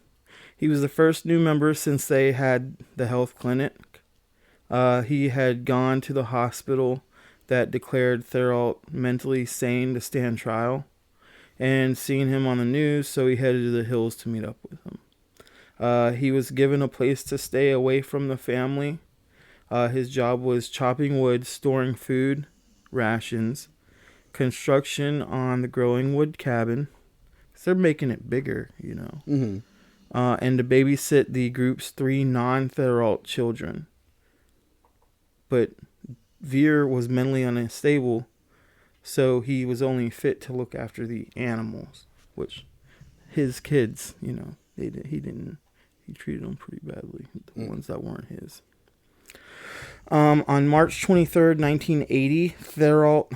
Speaker 2: He was the first new member since they had the health clinic. He had gone to the hospital that declared Therault mentally sane to stand trial, and seen him on the news, so he headed to the hills to meet up with him. He was given a place to stay away from the family. His job was chopping wood, storing food, rations, construction on the growing wood cabin. 'Cause they're making it bigger, you know.
Speaker 1: Mm-hmm.
Speaker 2: And to babysit the group's 3 non-Theriault children. But Veer was mentally unstable, so he was only fit to look after the animals, which his kids, you know, he treated them pretty badly, the ones that weren't his. On March 23rd, 1980, Theriault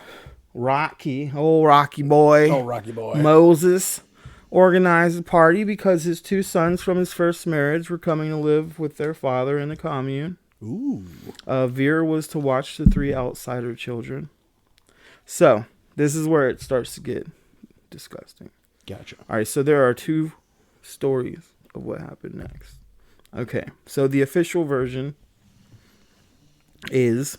Speaker 2: Rocky boy,
Speaker 1: Oh, Rocky boy.
Speaker 2: Moses, organized a party because his 2 sons from his first marriage were coming to live with their father in the commune.
Speaker 1: Ooh.
Speaker 2: Veer was to watch the 3 outsider children. So, this is where it starts to get disgusting.
Speaker 1: Gotcha.
Speaker 2: All right, so there are 2 stories of what happened next. Okay, so the official version is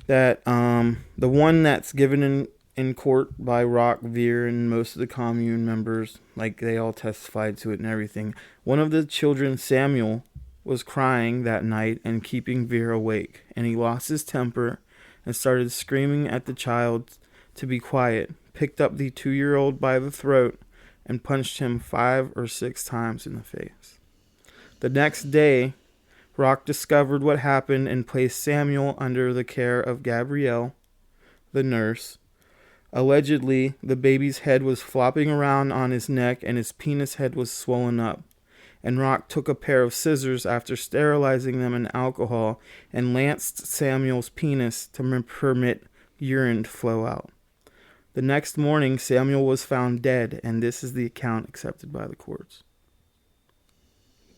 Speaker 2: that the one that's given in court by Rock, Veer, and most of the commune members, like they all testified to it and everything. One of the children, Samuel, was crying that night and keeping Veer awake, and he lost his temper and started screaming at the child to be quiet, picked up the 2-year-old by the throat, and punched him 5 or 6 times in the face. The next day, Rock discovered what happened and placed Samuel under the care of Gabrielle, the nurse. Allegedly, the baby's head was flopping around on his neck and his penis head was swollen up. And Rock took a pair of scissors after sterilizing them in alcohol and lanced Samuel's penis to permit urine to flow out. The next morning, Samuel was found dead, and this is the account accepted by the courts.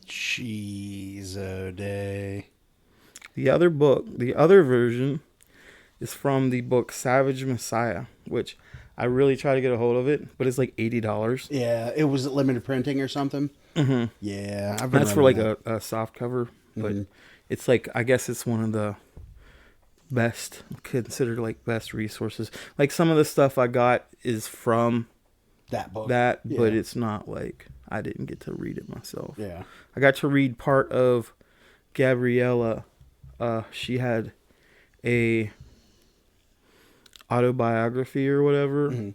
Speaker 1: Jeez, oh day.
Speaker 2: The other version, is from the book Savage Messiah, which I really try to get a hold of it, but it's like $80.
Speaker 1: Yeah, it was limited printing or something.
Speaker 2: Mm-hmm.
Speaker 1: Yeah, I've
Speaker 2: That's for like
Speaker 1: that.
Speaker 2: a soft cover, but
Speaker 1: Mhm.
Speaker 2: it's like, I guess it's one of the best, considered like best resources. Like some of the stuff I got is from
Speaker 1: That book.
Speaker 2: that,
Speaker 1: Yeah.
Speaker 2: but it's not like, I didn't get to read it myself.
Speaker 1: Yeah.
Speaker 2: I got to read part of Gabriella. She had a autobiography or whatever.
Speaker 1: Mhm.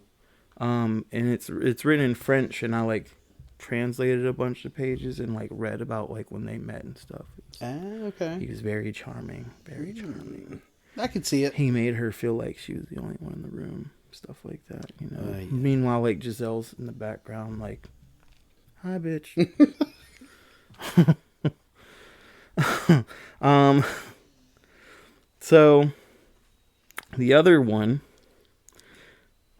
Speaker 2: And it's written in French, and I like translated a bunch of pages and like read about like when they met and stuff.
Speaker 1: Okay.
Speaker 2: He was very charming, very charming.
Speaker 1: I could see it.
Speaker 2: He made her feel like she was the only one in the room, stuff like that, you know.
Speaker 1: Yeah.
Speaker 2: Meanwhile, like Giselle's in the background, like, "Hi, bitch." So the other one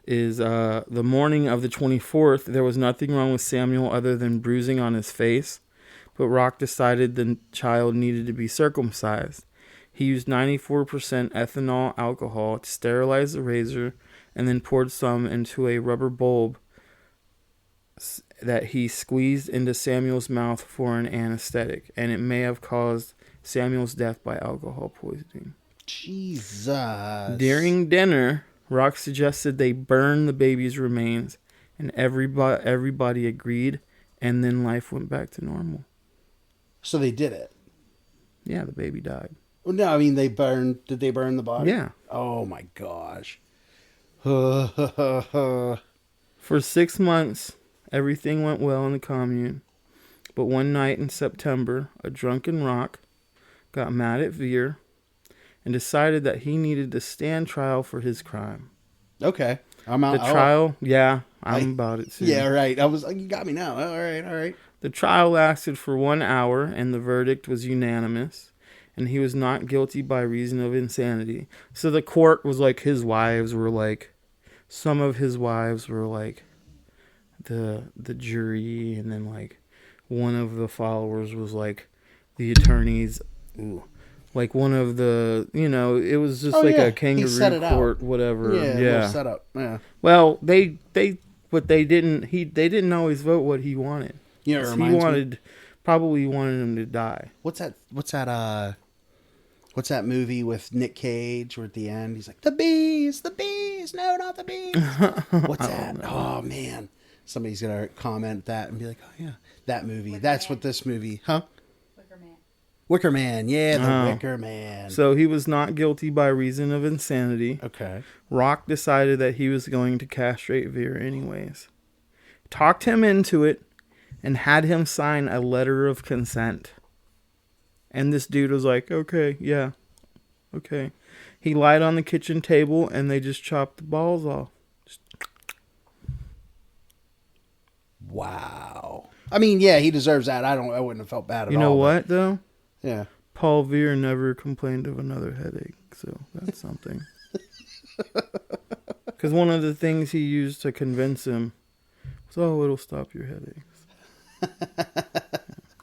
Speaker 2: is the morning of the 24th. There was nothing wrong with Samuel other than bruising on his face, but Rock decided the child needed to be circumcised. He used 94% ethanol alcohol to sterilize the razor and then poured some into a rubber bulb that he squeezed into Samuel's mouth for an anesthetic, and it may have caused Samuel's death by alcohol poisoning.
Speaker 1: Jesus.
Speaker 2: During dinner, Rock suggested they burn the baby's remains, and everybody agreed, and then life went back to normal.
Speaker 1: So they did it.
Speaker 2: Yeah, the baby died.
Speaker 1: Well, no, I mean did they burn the body?
Speaker 2: Yeah.
Speaker 1: Oh my gosh.
Speaker 2: For 6 months, everything went well in the commune. But one night in September, a drunken Rock got mad at Veer and decided that he needed to stand trial for his crime.
Speaker 1: Okay. I'm out.
Speaker 2: The trial, I'm about it too.
Speaker 1: Yeah, right. I was like, you got me now. All right.
Speaker 2: The trial lasted for 1 hour, and the verdict was unanimous, and he was not guilty by reason of insanity. So the court was like, some of his wives were like the jury, and then like one of the followers was like the attorneys. Ooh. Like one of the, it was just a kangaroo court, whatever.
Speaker 1: Yeah. Set up. Yeah.
Speaker 2: Well, they didn't always vote what he wanted.
Speaker 1: Yeah, it reminds me.
Speaker 2: Probably wanted him to die.
Speaker 1: What's that movie with Nick Cage where at the end he's like, the bees, no, not the bees. What's that? Oh man. Somebody's gonna comment that and be like, oh yeah, that movie. That's what this movie, huh?
Speaker 4: Wicker Man.
Speaker 1: Wicker Man. Yeah, the
Speaker 2: Oh.
Speaker 1: Wicker Man.
Speaker 2: So he was not guilty by reason of insanity.
Speaker 1: Okay.
Speaker 2: Rock decided that he was going to castrate Veer anyways. Talked him into it and had him sign a letter of consent. And this dude was like, okay, yeah, okay. He lied on the kitchen table and they just chopped the balls off.
Speaker 1: Wow. I mean, yeah, he deserves that. I wouldn't have felt bad at all.
Speaker 2: You know
Speaker 1: but-
Speaker 2: what, though?
Speaker 1: Yeah.
Speaker 2: Paul Veer never complained of another headache, so that's something. Because one of the things he used to convince him was, oh, it'll stop your headaches.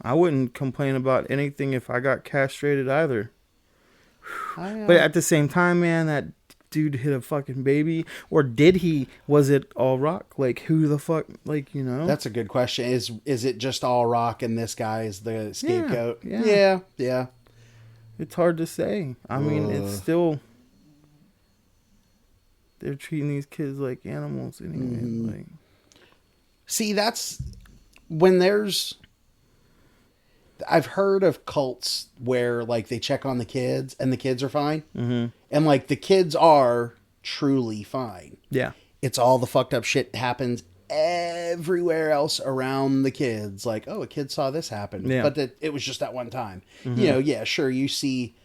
Speaker 2: I wouldn't complain about anything if I got castrated either. But at the same time, man, that dude hit a fucking baby. Or did he? Was it all Rock? Like, who the fuck? Like, you know?
Speaker 1: That's a good question. Is it just all Rock and this guy is the scapegoat?
Speaker 2: yeah.
Speaker 1: Yeah.
Speaker 2: It's hard to say. I mean, it's still... They're treating these kids like animals anyway. Like,
Speaker 1: See, that's when there's... I've heard of cults where, like, they check on the kids and the kids are fine. Mm-hmm. And, like, the kids are truly fine.
Speaker 2: yeah.
Speaker 1: It's all the fucked up shit happens everywhere else around the kids. Like, oh, a kid saw this happen.
Speaker 2: Yeah.
Speaker 1: But it was just that one time. You know, yeah, sure, you see,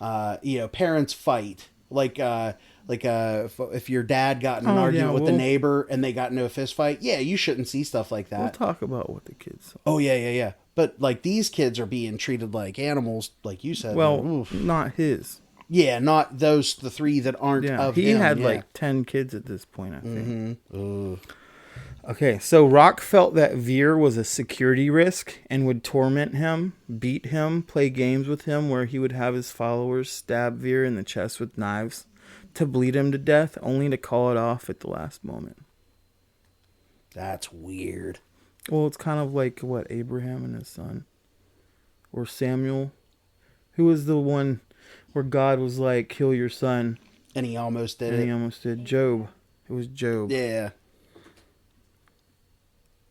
Speaker 1: parents fight. Like, if your dad got in an argument with the neighbor and they got into a fist fight, yeah, you shouldn't see stuff like that.
Speaker 2: We'll talk about what the kids saw.
Speaker 1: Oh, yeah. But, like, these kids are being treated like animals, like you said.
Speaker 2: Well,
Speaker 1: Oof.
Speaker 2: not his.
Speaker 1: Yeah, not the three that aren't
Speaker 2: Yeah,
Speaker 1: of
Speaker 2: he
Speaker 1: him.
Speaker 2: had
Speaker 1: yeah.
Speaker 2: like 10 kids at this point, I think.
Speaker 1: Ugh.
Speaker 2: Okay, so Rock felt that Veer was a security risk and would torment him, beat him, play games with him where he would have his followers stab Veer in the chest with knives to bleed him to death, only to call it off at the last moment.
Speaker 1: That's weird.
Speaker 2: Well, it's kind of like, what, Abraham and his son? Or Samuel? Who was the one where God was like, kill your son?
Speaker 1: And he almost did
Speaker 2: And
Speaker 1: it.
Speaker 2: he almost did. Job. It was Job.
Speaker 1: Yeah.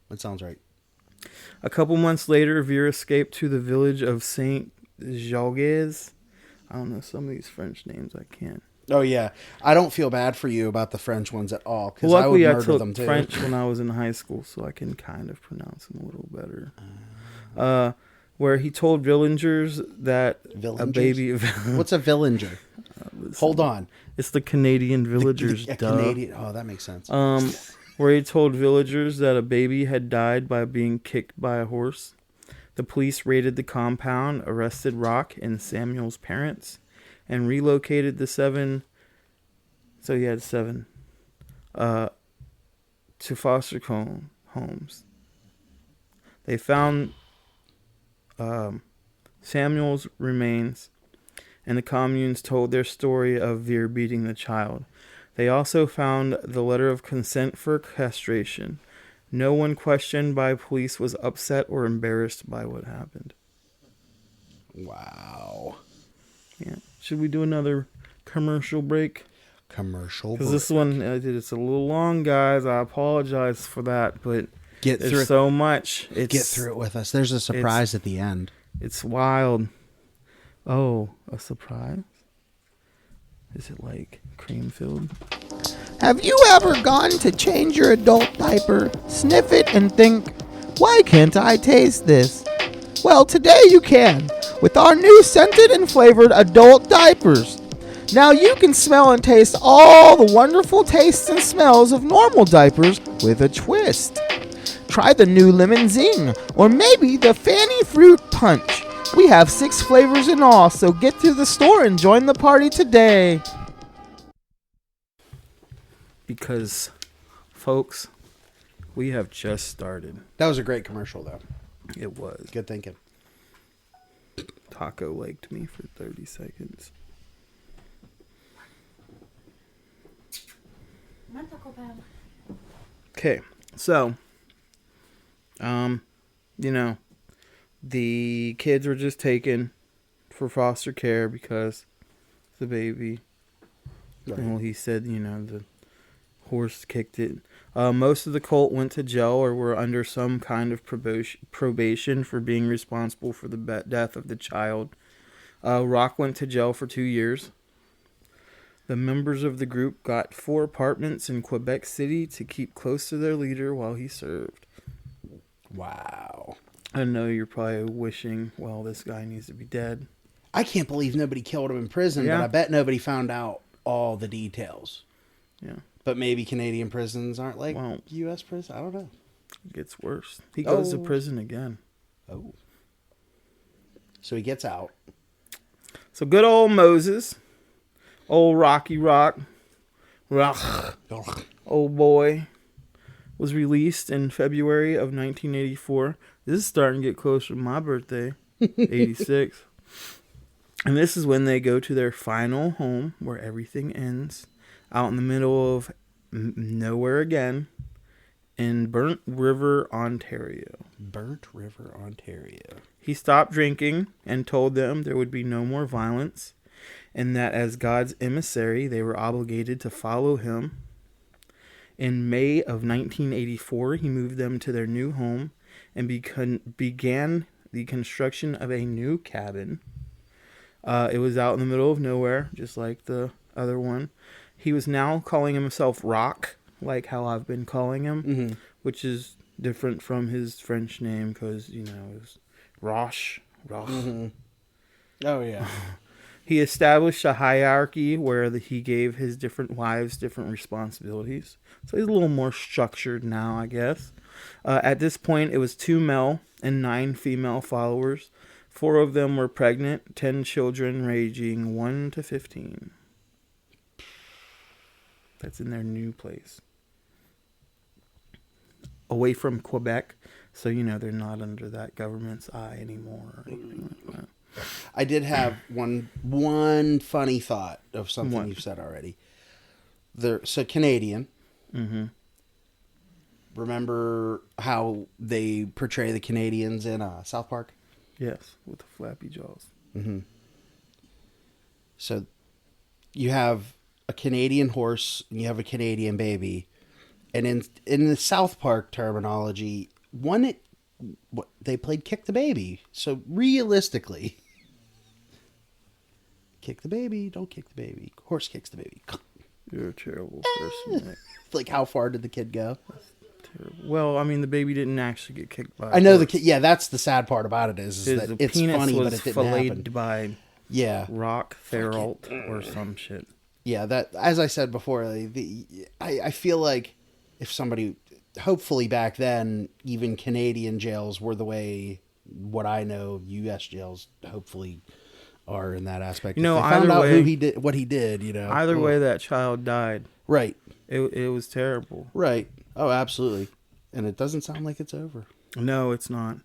Speaker 1: That sounds right.
Speaker 2: A couple months later, Veer escaped to the village of Saint Jalges. I don't know some of these French names. I can't.
Speaker 1: Oh, yeah. I don't feel bad for you about the French ones at all, because I would
Speaker 2: Luckily, I
Speaker 1: murder
Speaker 2: took
Speaker 1: them too.
Speaker 2: French when I was in high school, so I can kind of pronounce them a little better. Where he told villagers that a
Speaker 1: Villagers?
Speaker 2: baby...
Speaker 1: What's a villager? Hold on.
Speaker 2: It's the Canadian villagers,
Speaker 1: A
Speaker 2: duh.
Speaker 1: Canadian. Oh, that makes sense.
Speaker 2: Where he told villagers that a baby had died by being kicked by a horse. The police raided the compound, arrested Rock and Samuel's parents, and relocated the seven, so he had seven, to foster homes. They found Samuel's remains, and the communes told their story of Veer beating the child. They also found the letter of consent for castration. No one questioned by police was upset or embarrassed by what happened.
Speaker 1: Wow.
Speaker 2: Yeah. Should we do another commercial break?
Speaker 1: Commercial
Speaker 2: Because
Speaker 1: break.
Speaker 2: this one, it's a little long, guys. I apologize for that, but
Speaker 1: Get
Speaker 2: there's
Speaker 1: through
Speaker 2: so much.
Speaker 1: Get through it with us. There's a surprise at the end.
Speaker 2: It's wild. Oh, a surprise? Is it like cream filled?
Speaker 3: Have you ever gone to change your adult diaper, sniff it, and think, why can't I taste this? Well, today you can, with our new scented and flavored adult diapers. Now you can smell and taste all the wonderful tastes and smells of normal diapers with a twist. Try the new Lemon Zing, or maybe the Fanny Fruit Punch. We have 6 flavors in all, so get to the store and join the party today.
Speaker 2: Because, folks, we have just started.
Speaker 1: That was a great commercial, though.
Speaker 2: It was.
Speaker 1: Good thinking.
Speaker 2: Taco liked me for 30 seconds. Okay, so, the kids were just taken for foster care because the baby,
Speaker 1: Right.
Speaker 2: well, he said, the Horse kicked it. Most of the cult went to jail or were under some kind of probation for being responsible for the death of the child. Rock went to jail for 2 years. The members of the group got 4 apartments in Quebec City to keep close to their leader while he served.
Speaker 1: Wow.
Speaker 2: I know you're probably wishing, well, this guy needs to be dead.
Speaker 1: I can't believe nobody killed him in prison,
Speaker 2: Yeah.
Speaker 1: but I bet nobody found out all the details.
Speaker 2: Yeah,
Speaker 1: But maybe Canadian prisons aren't like
Speaker 2: Well-
Speaker 1: U.S. prisons. I don't know.
Speaker 2: it gets worse. He goes to
Speaker 1: Oh.
Speaker 2: prison again.
Speaker 1: Oh. So he gets out.
Speaker 2: So good old Moses, old Rocky Rock, old boy, was released in February of 1984. This is starting to get closer to my birthday, 86. And this is when they go to their final home where everything ends, out in the middle of nowhere again, in Burnt River, Ontario.
Speaker 1: Burnt River, Ontario.
Speaker 2: He stopped drinking and told them there would be no more violence, and that as God's emissary, they were obligated to follow him. In May of 1984, he moved them to their new home and began the construction of a new cabin. It was out in the middle of nowhere, just like the other one. He was now calling himself Rock, like how I've been calling him, which is different from his French name because, it was Roche.
Speaker 1: Oh, yeah.
Speaker 2: He established a hierarchy where he gave his different wives different responsibilities. So he's a little more structured now, I guess. At this point, it was 2 male and 9 female followers. 4 of them were pregnant, 10 children ranging 1 to 15. That's in their new place. Away from Quebec, so they're not under that government's eye anymore or anything like that.
Speaker 1: I did have one funny thought of something
Speaker 2: What?
Speaker 1: you've said already. So Canadian.
Speaker 2: Mm-hmm.
Speaker 1: Remember how they portray the Canadians in South Park?
Speaker 2: Yes, with the flappy jaws.
Speaker 1: Mm-hmm. So you have a Canadian horse and you have a Canadian baby. And in the South Park terminology, they played kick the baby. So realistically, kick the baby, don't kick the baby. Horse kicks the baby.
Speaker 2: You're a terrible person, Nick.
Speaker 1: Like, how far did the kid go?
Speaker 2: Terrible. Well, I mean, the baby didn't actually get kicked by.
Speaker 1: I know
Speaker 2: a
Speaker 1: the
Speaker 2: horse.
Speaker 1: kid. Yeah, that's the sad part about it is that
Speaker 2: The
Speaker 1: it's
Speaker 2: penis
Speaker 1: funny,
Speaker 2: was
Speaker 1: but it didn't
Speaker 2: filleted
Speaker 1: happen.
Speaker 2: by
Speaker 1: Yeah,
Speaker 2: Rock Feralt or some shit.
Speaker 1: yeah. That, as I said before, I feel like if somebody, hopefully back then, even Canadian jails were the way what I know U.S. jails hopefully are in that aspect. If they found
Speaker 2: either
Speaker 1: out
Speaker 2: way,
Speaker 1: who he did, what he did.
Speaker 2: Either way, that child died.
Speaker 1: right,
Speaker 2: It was terrible.
Speaker 1: right. Oh, absolutely. And it doesn't sound like it's over.
Speaker 2: No, it's not.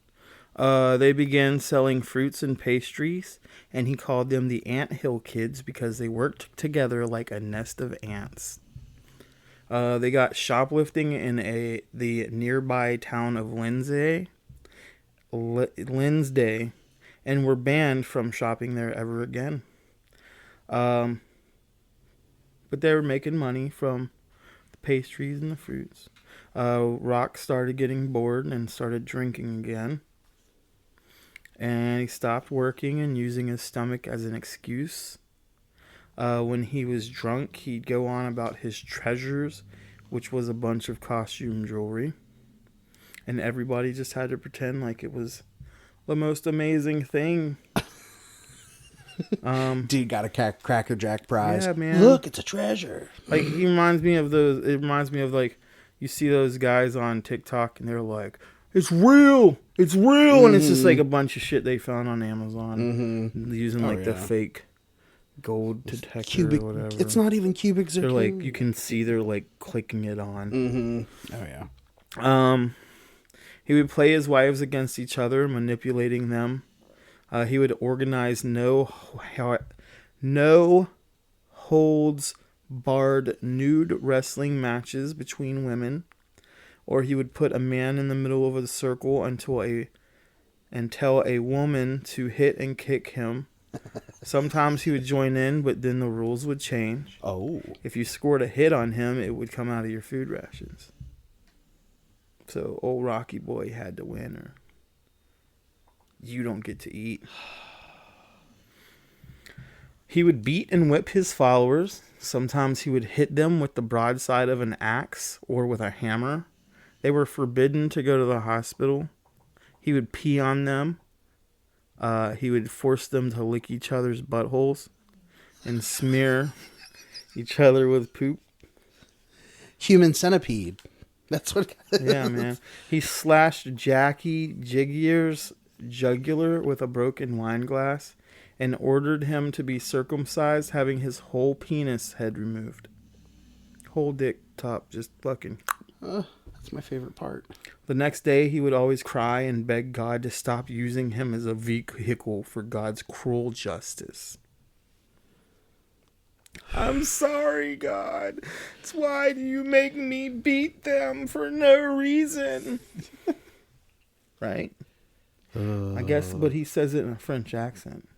Speaker 2: They began selling fruits and pastries, and he called them the Ant Hill Kids because they worked together like a nest of ants. They got shoplifting in the nearby town of Lindsay, and were banned from shopping there ever again. But they were making money from the pastries and the fruits. Rock started getting bored and started drinking again. And he stopped working and using his stomach as an excuse. When he was drunk, he'd go on about his treasures, which was a bunch of costume jewelry. And everybody just had to pretend like it was the most amazing thing.
Speaker 1: Dude got a Cracker Jack prize.
Speaker 2: Yeah, man.
Speaker 1: Look, it's a treasure.
Speaker 2: Like, he reminds me of those. It reminds me of, like, you see those guys on TikTok and they're like, it's real, and it's just like a bunch of shit they found on Amazon using like the
Speaker 1: yeah.
Speaker 2: fake gold detector
Speaker 1: Cubic.
Speaker 2: or whatever.
Speaker 1: It's not even cubic
Speaker 2: They're
Speaker 1: zirconia.
Speaker 2: like, you can see they're like clicking it on.
Speaker 1: Oh yeah.
Speaker 2: He would play his wives against each other, manipulating them. He would organize no holds barred nude wrestling matches between women, or he would put a man in the middle of the circle and tell a woman to hit and kick him Sometimes he would join in, but then the rules would change.
Speaker 1: Oh.
Speaker 2: If you scored a hit on him, it would come out of your food rations. So old Rocky Boy had to win, or you don't get to eat. He would beat and whip his followers. Sometimes he would hit them with the broadside of an axe or with a hammer. They were forbidden to go to the hospital. He would pee on them. He would force them to lick each other's buttholes and smear each other with poop.
Speaker 1: Human centipede. That's what.
Speaker 2: Yeah, man. He slashed Jackie Jiggier's jugular with a broken wine glass and ordered him to be circumcised, having his whole penis head removed. Whole dick top just fucking.
Speaker 1: That's my favorite part.
Speaker 2: The next day, he would always cry and beg God to stop using him as a vehicle for God's cruel justice. I'm sorry, God. It's why do you make me beat them for no reason? Right? I guess, but he says it in a French accent.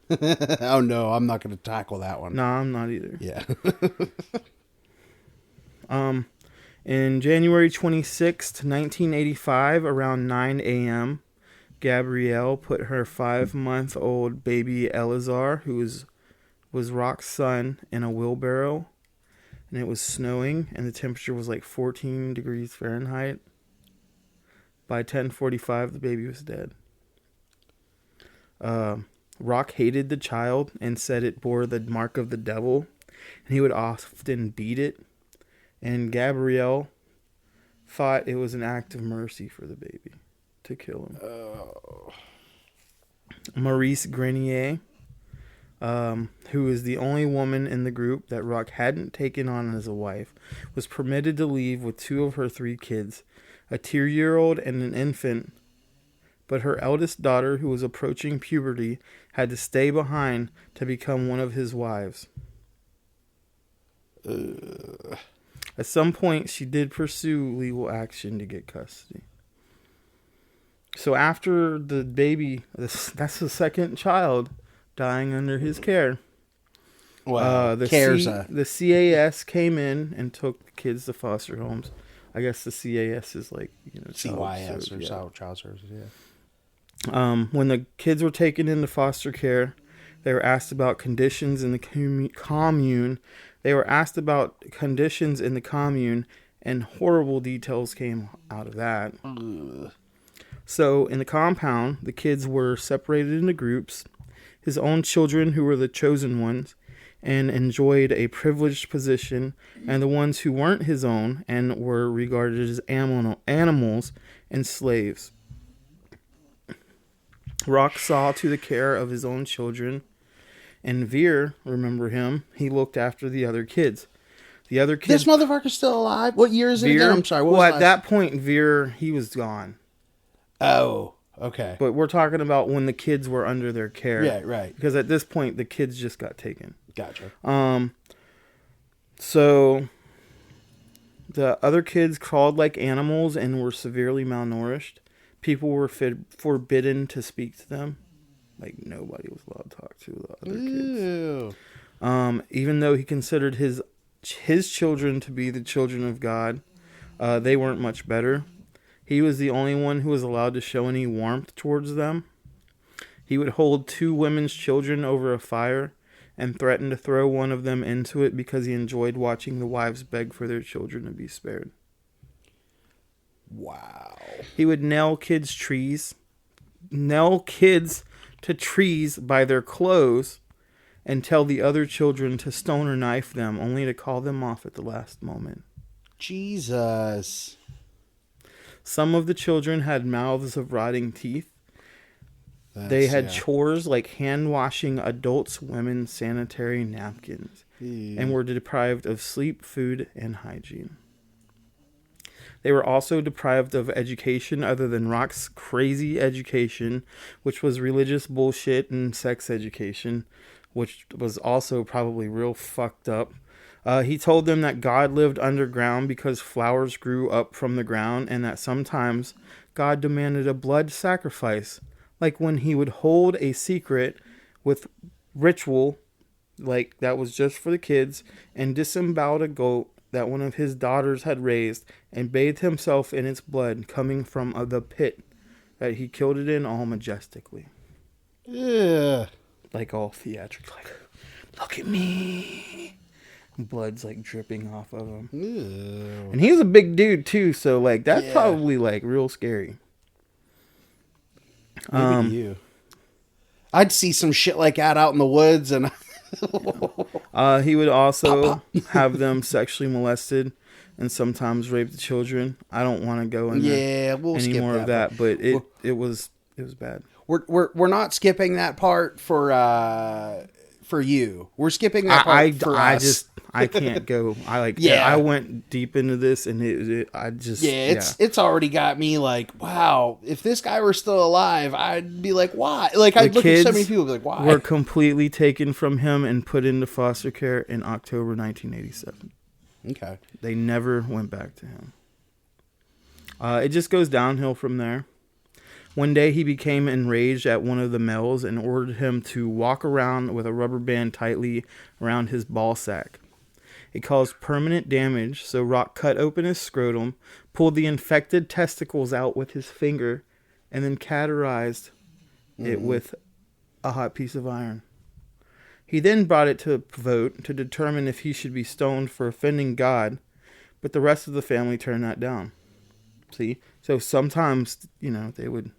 Speaker 1: Oh no, I'm not going to tackle that one.
Speaker 2: No, I'm not either.
Speaker 1: Yeah.
Speaker 2: In January 26th, 1985, around 9 a.m., Gabrielle put her 5-month-old baby Eleazar, who was Rock's son, in a wheelbarrow, and it was snowing, and the temperature was like 14 degrees Fahrenheit. By 10:45, the baby was dead. Rock hated the child and said it bore the mark of the devil, and he would often beat it. And Gabrielle thought it was an act of mercy for the baby to kill him. Maurice Grenier, who is the only woman in the group that Rock hadn't taken on as a wife, was permitted to leave with 2 of her 3 kids, a 2-year-old and an infant. But her eldest daughter, who was approaching puberty, had to stay behind to become one of his wives. At some point, she did pursue legal action to get custody. So after the baby, that's the second child dying under his care.
Speaker 1: Well,
Speaker 2: The CAS came in and took the kids to foster homes. I guess the CAS is like,
Speaker 1: CYS or
Speaker 2: yeah.
Speaker 1: child services, yeah.
Speaker 2: When the kids were taken into foster care, they were asked about conditions in the commune. They were asked about conditions in the commune, and horrible details came out of that.
Speaker 1: Ugh.
Speaker 2: So, in the compound, the kids were separated into groups. His own children, who were the chosen ones, and enjoyed a privileged position, and the ones who weren't his own and were regarded as animals and slaves. Rock saw to the care of his own children, and Veer, remember him, he looked after the other kids. The other kids...
Speaker 1: This motherfucker's still alive? What year is it
Speaker 2: Veer,
Speaker 1: again? I'm sorry. What
Speaker 2: well,
Speaker 1: was
Speaker 2: at that point, Veer, he was gone.
Speaker 1: Oh, okay.
Speaker 2: But we're talking about when the kids were under their care.
Speaker 1: Yeah, right.
Speaker 2: Because at this point, the kids just got taken.
Speaker 1: Gotcha.
Speaker 2: So the other kids crawled like animals and were severely malnourished. People were forbidden to speak to them. Like, nobody was allowed to talk to the other kids. Even though he considered his children to be the children of God, they weren't much better. He was the only one who was allowed to show any warmth towards them. He would hold 2 women's children over a fire and threaten to throw one of them into it because he enjoyed watching the wives beg for their children to be spared.
Speaker 1: Wow.
Speaker 2: He would nail kids to trees by their clothes and tell the other children to stone or knife them, only to call them off at the last moment.
Speaker 1: Jesus.
Speaker 2: Some of the children had mouths of rotting teeth. They had chores like hand-washing adults' women's sanitary napkins and were deprived of sleep, food, and hygiene. They were also deprived of education other than Rock's crazy education, which was religious bullshit, and sex education, which was also probably real fucked up. He told them that God lived underground because flowers grew up from the ground, and that sometimes God demanded a blood sacrifice, like when he would hold a secret with ritual, like that was just for the kids, and disemboweled a goat that one of his daughters had raised, and bathed himself in its blood coming from the pit that he killed it in, all majestically.
Speaker 1: Ugh.
Speaker 2: Like all theatrical, like, look at me. Blood's like dripping off of him.
Speaker 1: Ew.
Speaker 2: And he's a big dude too, so like that's
Speaker 1: Yeah.
Speaker 2: probably like real scary.
Speaker 1: Maybe you. I'd see some shit like that out in the woods, and
Speaker 2: He would also have them sexually molested and sometimes rape the children. I don't want to go into
Speaker 1: we'll
Speaker 2: any
Speaker 1: skip
Speaker 2: more of that, but it was bad.
Speaker 1: We're not skipping that part for you. We're skipping that part for us.
Speaker 2: I can't go.
Speaker 1: Yeah.
Speaker 2: I went deep into this, and
Speaker 1: it's already got me like, wow, if this guy were still alive, I'd be like, why? Like, I'd look at so many people and be like, why?
Speaker 2: Were completely taken from him and put into foster care in October 1987.
Speaker 1: Okay.
Speaker 2: They never went back to him. It just goes downhill from there. One day he became enraged at one of the males and ordered him to walk around with a rubber band tightly around his ball sack. It caused permanent damage, so Rock cut open his scrotum, pulled the infected testicles out with his finger, and then cauterized it with a hot piece of iron. He then brought it to a vote to determine if he should be stoned for offending God, but the rest of the family turned that down. See? So sometimes, they would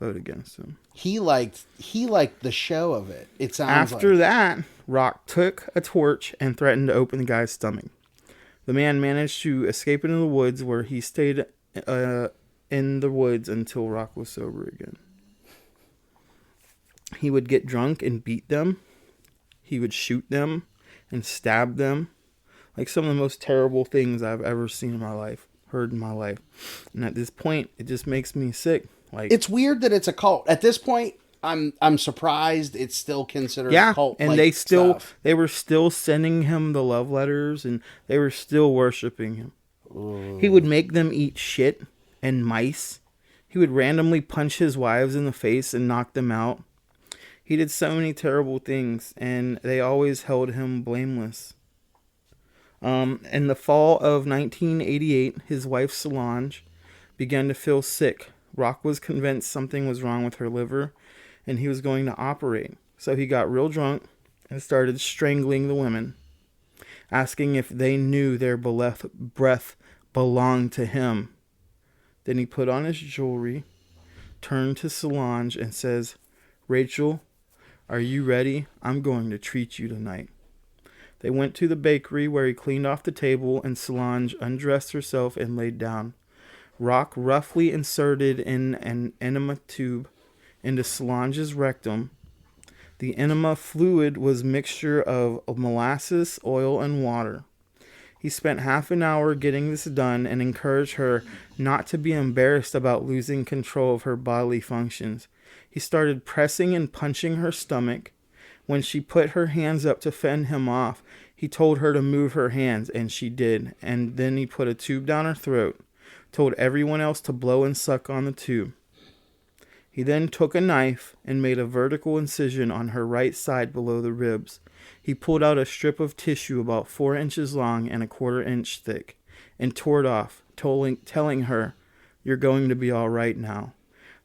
Speaker 2: vote against him.
Speaker 1: He liked the show of it. It sounds
Speaker 2: After
Speaker 1: like.
Speaker 2: that, Rock took a torch and threatened to open the guy's stomach. The man managed to escape into the woods, where he stayed in the woods until Rock was sober again. He would get drunk and beat them. He would shoot them and stab them. Like some of the most terrible things I've ever seen in my life, heard in my life. And at this point, it just makes me sick. Like,
Speaker 1: It's weird that it's a cult. At this point, I'm surprised it's still considered a cult.
Speaker 2: And they were still sending him the love letters, and they were still worshiping him. Ooh. He would make them eat shit and mice. He would randomly punch his wives in the face and knock them out. He did so many terrible things, and they always held him blameless. In the fall of 1988, his wife Solange began to feel sick. Rock was convinced something was wrong with her liver, and he was going to operate. So he got real drunk and started strangling the women, asking if they knew their breath belonged to him. Then he put on his jewelry, turned to Solange, and says, "Rachel, are you ready? I'm going to treat you tonight." They went to the bakery, where he cleaned off the table, and Solange undressed herself and laid down. Rock roughly inserted in an enema tube into Solange's rectum. The enema fluid was mixture of molasses, oil, and water. He spent half an hour getting this done and encouraged her not to be embarrassed about losing control of her bodily functions. He started pressing and punching her stomach. When she put her hands up to fend him off, he told her to move her hands, and she did. And then he put a tube down her throat, told everyone else to blow and suck on the tube. He then took a knife and made a vertical incision on her right side below the ribs. He pulled out a strip of tissue about 4 inches long and 1/4 inch thick and tore it off, telling her, "You're going to be all right now."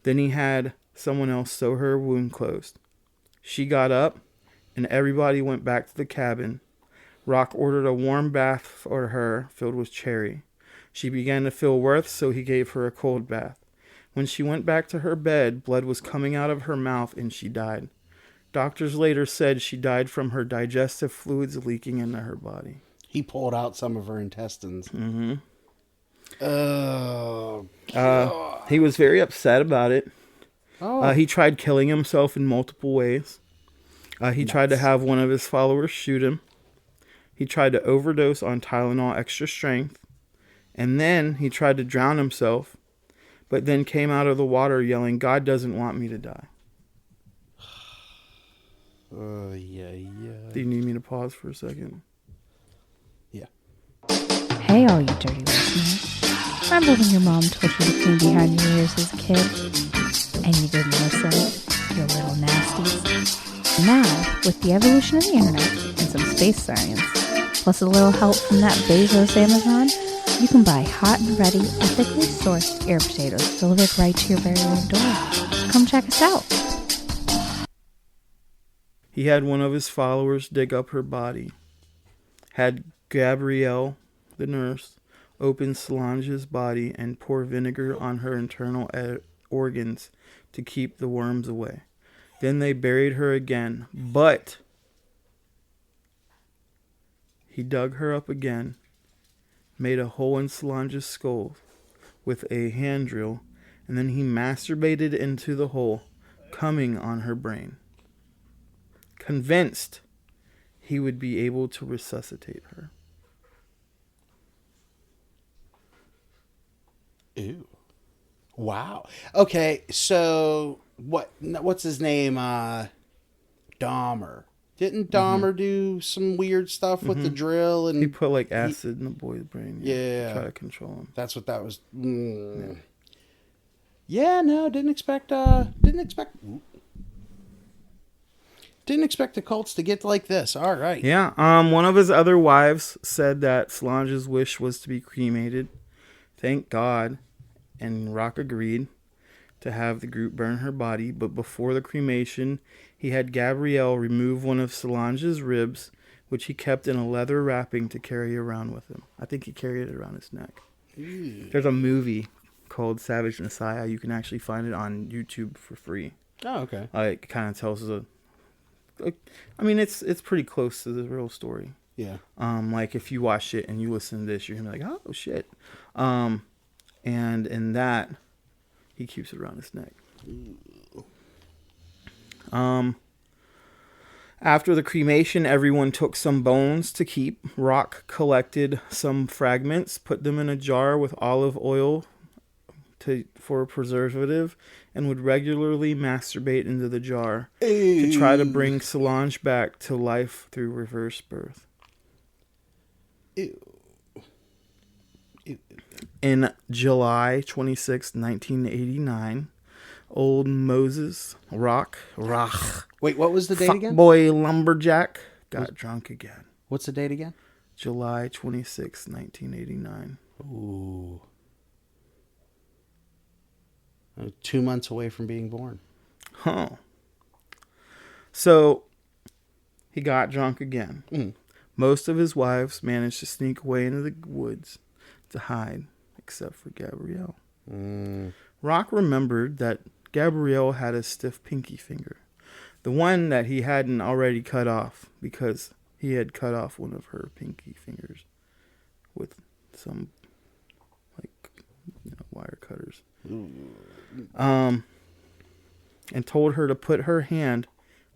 Speaker 2: Then he had someone else sew her wound closed. She got up, and everybody went back to the cabin. Rock ordered a warm bath for her filled with cherry. She began to feel worse, so he gave her a cold bath. When she went back to her bed, blood was coming out of her mouth, and she died. Doctors later said she died from her digestive fluids leaking into her body.
Speaker 1: He pulled out some of her intestines.
Speaker 2: Mm-hmm.
Speaker 1: Oh.
Speaker 2: He was very upset about it.
Speaker 1: Oh.
Speaker 2: He tried killing himself in multiple ways. He tried to have one of his followers shoot him. He tried to overdose on Tylenol extra strength. And then he tried to drown himself, but then came out of the water yelling, "God doesn't want me to die."
Speaker 1: Yeah.
Speaker 2: Do you need me to pause for a second?
Speaker 1: Yeah.
Speaker 5: Hey, all you dirty listeners. Remember when your mom told you to clean behind your ears as a kid? And you didn't listen, you little nasties? Now, with the evolution of the internet and some space science, plus a little help from that Bezos Amazon, you can buy hot and ready, ethically sourced air potatoes delivered right to your very own door. So come check us out.
Speaker 2: He had one of his followers dig up her body, had Gabrielle, the nurse, open Solange's body and pour vinegar on her internal organs to keep the worms away. Then they buried her again, but he dug her up again, made a hole in Solange's skull with a hand drill, and then he masturbated into the hole, coming on her brain, convinced he would be able to resuscitate her.
Speaker 1: Ew. Wow. Okay, so what's his name? Dahmer. Didn't Dahmer do some weird stuff with the drill and
Speaker 2: He put like acid in the boy's brain.
Speaker 1: Yeah.
Speaker 2: Try to control him.
Speaker 1: that's what that was. Yeah, no, didn't expect the cults to get like this. All right.
Speaker 2: Yeah. One of his other wives said that Solange's wish was to be cremated. Thank God. And Rock agreed to have the group burn her body, but before the cremation, he had Gabrielle remove one of Solange's ribs, which he kept in a leather wrapping to carry around with him. I think he carried it around his neck. There's a movie called Savage Messiah. You can actually find it on YouTube for free.
Speaker 1: Oh, okay.
Speaker 2: It kind of tells it's pretty close to the real story.
Speaker 1: Yeah.
Speaker 2: Like if you watch it and you listen to this, you're gonna be like, oh shit. And in that, he keeps it around his neck. After the cremation, everyone took some bones to keep. Rock collected some fragments, put them in a jar with olive oil for a preservative, and would regularly masturbate into the jar to try to bring Solange back to life through reverse birth.
Speaker 1: Ew.
Speaker 2: In July 26, 1989, old Moses Rock,
Speaker 1: Wait, what was the date again?
Speaker 2: boy lumberjack, got drunk again.
Speaker 1: What's the date again?
Speaker 2: July 26, 1989.
Speaker 1: Ooh. 2 months away from being born.
Speaker 2: Huh. So, he got drunk again.
Speaker 1: Mm.
Speaker 2: Most of his wives managed to sneak away into the woods to hide, except for Gabrielle. Rock remembered that Gabrielle had a stiff pinky finger, the one that he hadn't already cut off because he had cut off one of her pinky fingers with some wire cutters. And told her to put her hand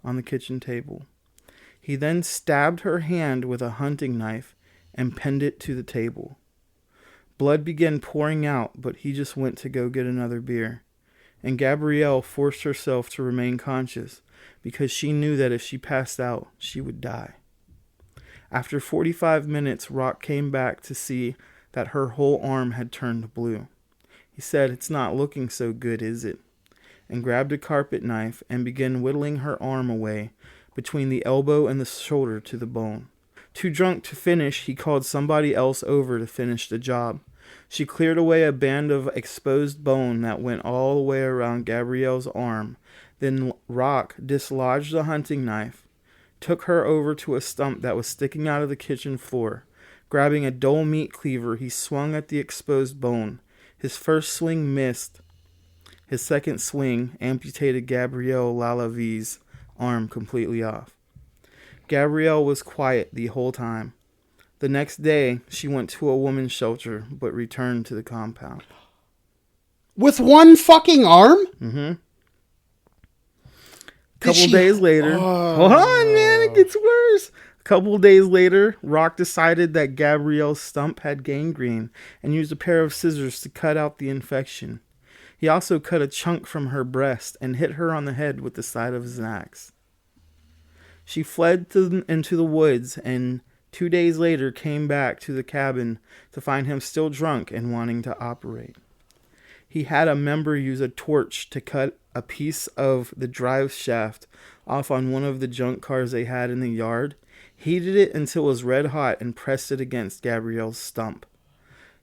Speaker 2: on the kitchen table. He then stabbed her hand with a hunting knife and pinned it to the table. Blood began pouring out, but he just went to go get another beer. And Gabrielle forced herself to remain conscious because she knew that if she passed out, she would die. After 45 minutes, Rock came back to see that her whole arm had turned blue. He said, "It's not looking so good, is it?" and grabbed a carpet knife and began whittling her arm away between the elbow and the shoulder to the bone. Too drunk to finish, he called somebody else over to finish the job. She cleared away a band of exposed bone that went all the way around Gabrielle's arm. Then Rock dislodged the hunting knife, took her over to a stump that was sticking out of the kitchen floor. Grabbing a dull meat cleaver, he swung at the exposed bone. His first swing missed. His second swing amputated Gabrielle Lalavie's arm completely off. Gabrielle was quiet the whole time. The next day, she went to a woman's shelter, but returned to the compound.
Speaker 1: With one fucking arm?
Speaker 2: Mm-hmm. Couple days later... Hold on, man, it gets worse. A couple days later, Rock decided that Gabrielle's stump had gangrene and used a pair of scissors to cut out the infection. He also cut a chunk from her breast and hit her on the head with the side of his axe. She fled into the woods and 2 days later came back to the cabin to find him still drunk and wanting to operate. He had a member use a torch to cut a piece of the drive shaft off on one of the junk cars they had in the yard, heated it until it was red hot, and pressed it against Gabrielle's stump.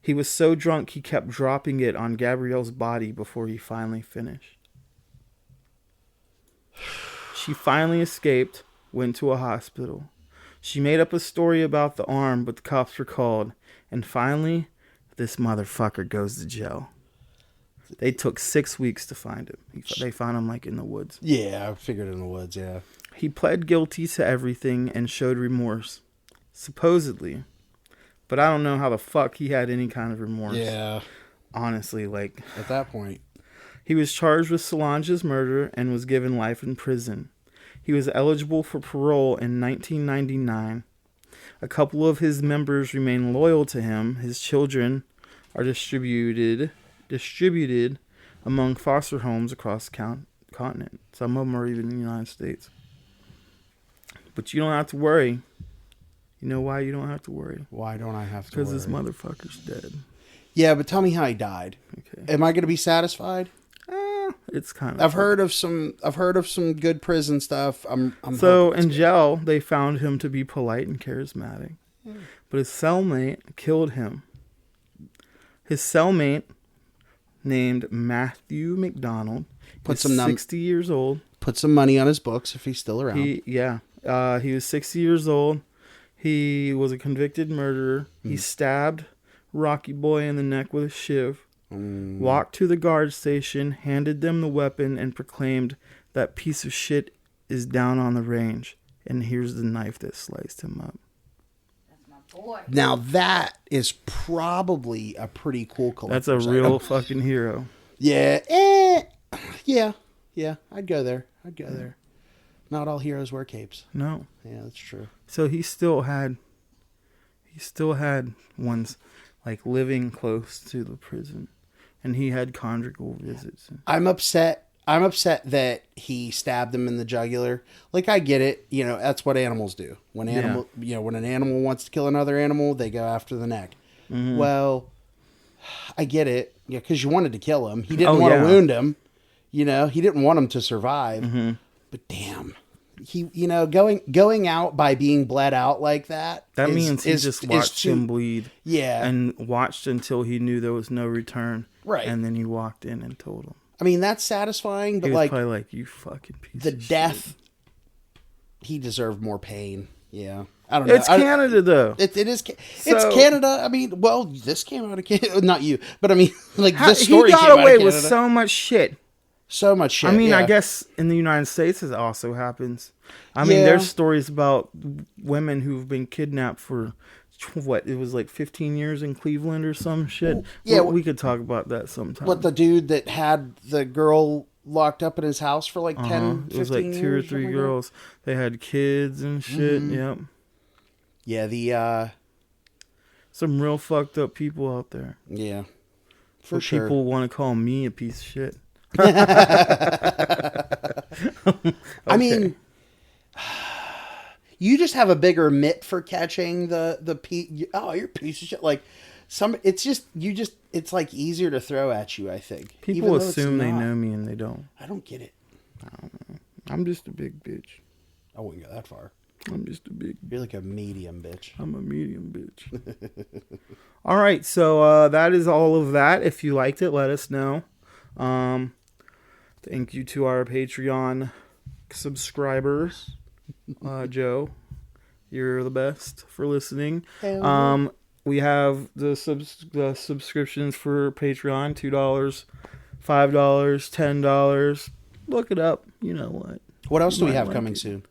Speaker 2: He was so drunk he kept dropping it on Gabrielle's body before he finally finished. She finally escaped, went to a hospital. She made up a story about the arm, but the cops were called. And finally, this motherfucker goes to jail. They took 6 weeks to find him. They found him like in the woods.
Speaker 1: Yeah, I figured in the woods, yeah.
Speaker 2: He pled guilty to everything and showed remorse. Supposedly. But I don't know how the fuck he had any kind of remorse.
Speaker 1: Yeah.
Speaker 2: Honestly, like...
Speaker 1: At that point.
Speaker 2: He was charged with Solange's murder and was given life in prison. He was eligible for parole in 1999. A couple of his members remain loyal to him. His children are distributed among foster homes across the continent. Some of them are even in the United States. But you don't have to worry. You know why you don't have to worry?
Speaker 1: Why don't I have to worry?
Speaker 2: Because this motherfucker's dead.
Speaker 1: Yeah, but tell me how he died.
Speaker 2: Okay.
Speaker 1: Am I going to be satisfied?
Speaker 2: It's kind of...
Speaker 1: I've heard of some good prison stuff. I'm
Speaker 2: so
Speaker 1: hoping
Speaker 2: in
Speaker 1: it's
Speaker 2: jail, they found him to be polite and charismatic. But his cellmate killed him. His cellmate, named Matthew McDonald,
Speaker 1: Put
Speaker 2: is
Speaker 1: some
Speaker 2: 60 years old.
Speaker 1: Put some money on his books if he's still around.
Speaker 2: He was 60 years old. He was a convicted murderer. He stabbed Rocky Boy in the neck with a shiv. Walked to the guard station, handed them the weapon, and proclaimed, "That piece of shit is down on the range, and here's the knife that sliced him up."
Speaker 4: That's my boy.
Speaker 1: Now that is probably a pretty cool
Speaker 2: That's a
Speaker 1: collector's
Speaker 2: real
Speaker 1: item.
Speaker 2: fucking hero.
Speaker 1: Yeah. Yeah. I'd go there. Not all heroes wear capes.
Speaker 2: No.
Speaker 1: Yeah, that's true.
Speaker 2: So he still had ones like living close to the prison, and he had conjugal visits.
Speaker 1: I'm upset that he stabbed him in the jugular. Like, I get it. You know, that's what animals do. When when an animal wants to kill another animal, they go after the neck.
Speaker 2: Mm-hmm.
Speaker 1: Well, I get it. Yeah, because you wanted to kill him. He didn't want to wound him. You know, he didn't want him to survive.
Speaker 2: Mm-hmm.
Speaker 1: But damn, he, going out by being bled out like that.
Speaker 2: That means he just watched him bleed.
Speaker 1: Yeah.
Speaker 2: And watched until he knew there was no return.
Speaker 1: Right.
Speaker 2: And then he walked in and told him.
Speaker 1: I mean, that's satisfying, but
Speaker 2: He was
Speaker 1: like
Speaker 2: probably like, "You fucking piece
Speaker 1: the
Speaker 2: of shit."
Speaker 1: death, he deserved more pain. Yeah. I don't know.
Speaker 2: It's Canada, though.
Speaker 1: It is.
Speaker 2: So-
Speaker 1: It's Canada. I mean, well, this came out of Canada. Not you, but I mean, like this
Speaker 2: He
Speaker 1: story came
Speaker 2: got
Speaker 1: out
Speaker 2: away
Speaker 1: of
Speaker 2: with
Speaker 1: Canada.
Speaker 2: so much shit.
Speaker 1: So much shit.
Speaker 2: I mean,
Speaker 1: yeah.
Speaker 2: I guess in the United States it also happens. I mean,
Speaker 1: Yeah.
Speaker 2: there's stories about women who've been kidnapped for what, it was like 15 years in Cleveland or some shit.
Speaker 1: Yeah,
Speaker 2: we could talk about that sometime.
Speaker 1: What, the dude that had the girl locked up in his house for like 10, 15
Speaker 2: it was like
Speaker 1: years?
Speaker 2: 2 or 3
Speaker 1: something like that?
Speaker 2: girls. They had kids and shit.
Speaker 1: Mm-hmm.
Speaker 2: Yep.
Speaker 1: Yeah, the
Speaker 2: Some real fucked up people out there.
Speaker 1: yeah, for
Speaker 2: But
Speaker 1: sure.
Speaker 2: People want to call me a piece of shit.
Speaker 1: I mean, you just have a bigger mitt for catching the you're a piece of shit. Like it's like easier to throw at you. I think
Speaker 2: People
Speaker 1: even though it's
Speaker 2: assume they
Speaker 1: not.
Speaker 2: know me and they don't.
Speaker 1: I don't get it.
Speaker 2: I'm just a big bitch.
Speaker 1: I wouldn't go that far.
Speaker 2: I'm just a big
Speaker 1: You're like a medium bitch.
Speaker 2: I'm a medium bitch. All right, so that is all of that. If you liked it, let us know. Thank you to our Patreon subscribers. Joe, you're the best for listening. We have the subscriptions for Patreon, $2, $5, $10. Look it up. You know what.
Speaker 1: What else do we
Speaker 2: Might
Speaker 1: have
Speaker 2: like
Speaker 1: coming
Speaker 2: it.
Speaker 1: soon?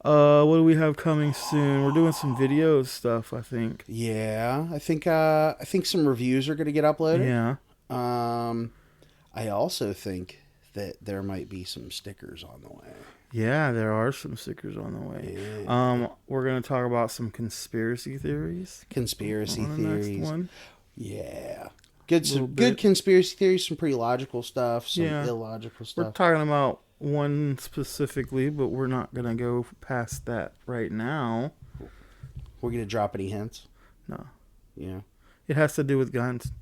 Speaker 2: What do we have coming soon? We're doing some video stuff, I think.
Speaker 1: Yeah, I think some reviews are going to get uploaded.
Speaker 2: Yeah.
Speaker 1: I also think that there might be some stickers on the way.
Speaker 2: Yeah, there are some stickers on the way.
Speaker 1: Yeah.
Speaker 2: We're going to talk about some conspiracy theories.
Speaker 1: Conspiracy
Speaker 2: on the next
Speaker 1: theories.
Speaker 2: one.
Speaker 1: Yeah.
Speaker 2: Little
Speaker 1: Good
Speaker 2: bit.
Speaker 1: conspiracy theories, some pretty logical stuff, some
Speaker 2: Yeah.
Speaker 1: illogical
Speaker 2: We're
Speaker 1: stuff.
Speaker 2: talking about one specifically, but we're not going to go past that right now.
Speaker 1: We're going to drop any hints?
Speaker 2: No.
Speaker 1: Yeah.
Speaker 2: It has to do with guns.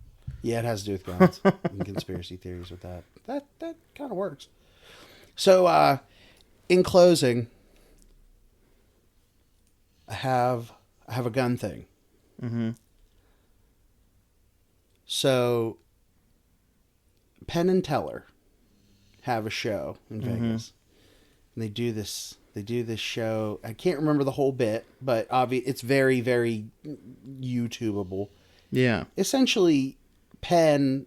Speaker 1: Yeah, it has to do with guns and conspiracy theories with that. That kind of works. So, in closing, I have a gun thing.
Speaker 2: Mm-hmm.
Speaker 1: So, Penn and Teller have a show in Vegas, and they do this show. I can't remember the whole bit, but it's very, very YouTubeable.
Speaker 2: Yeah.
Speaker 1: Essentially, Penn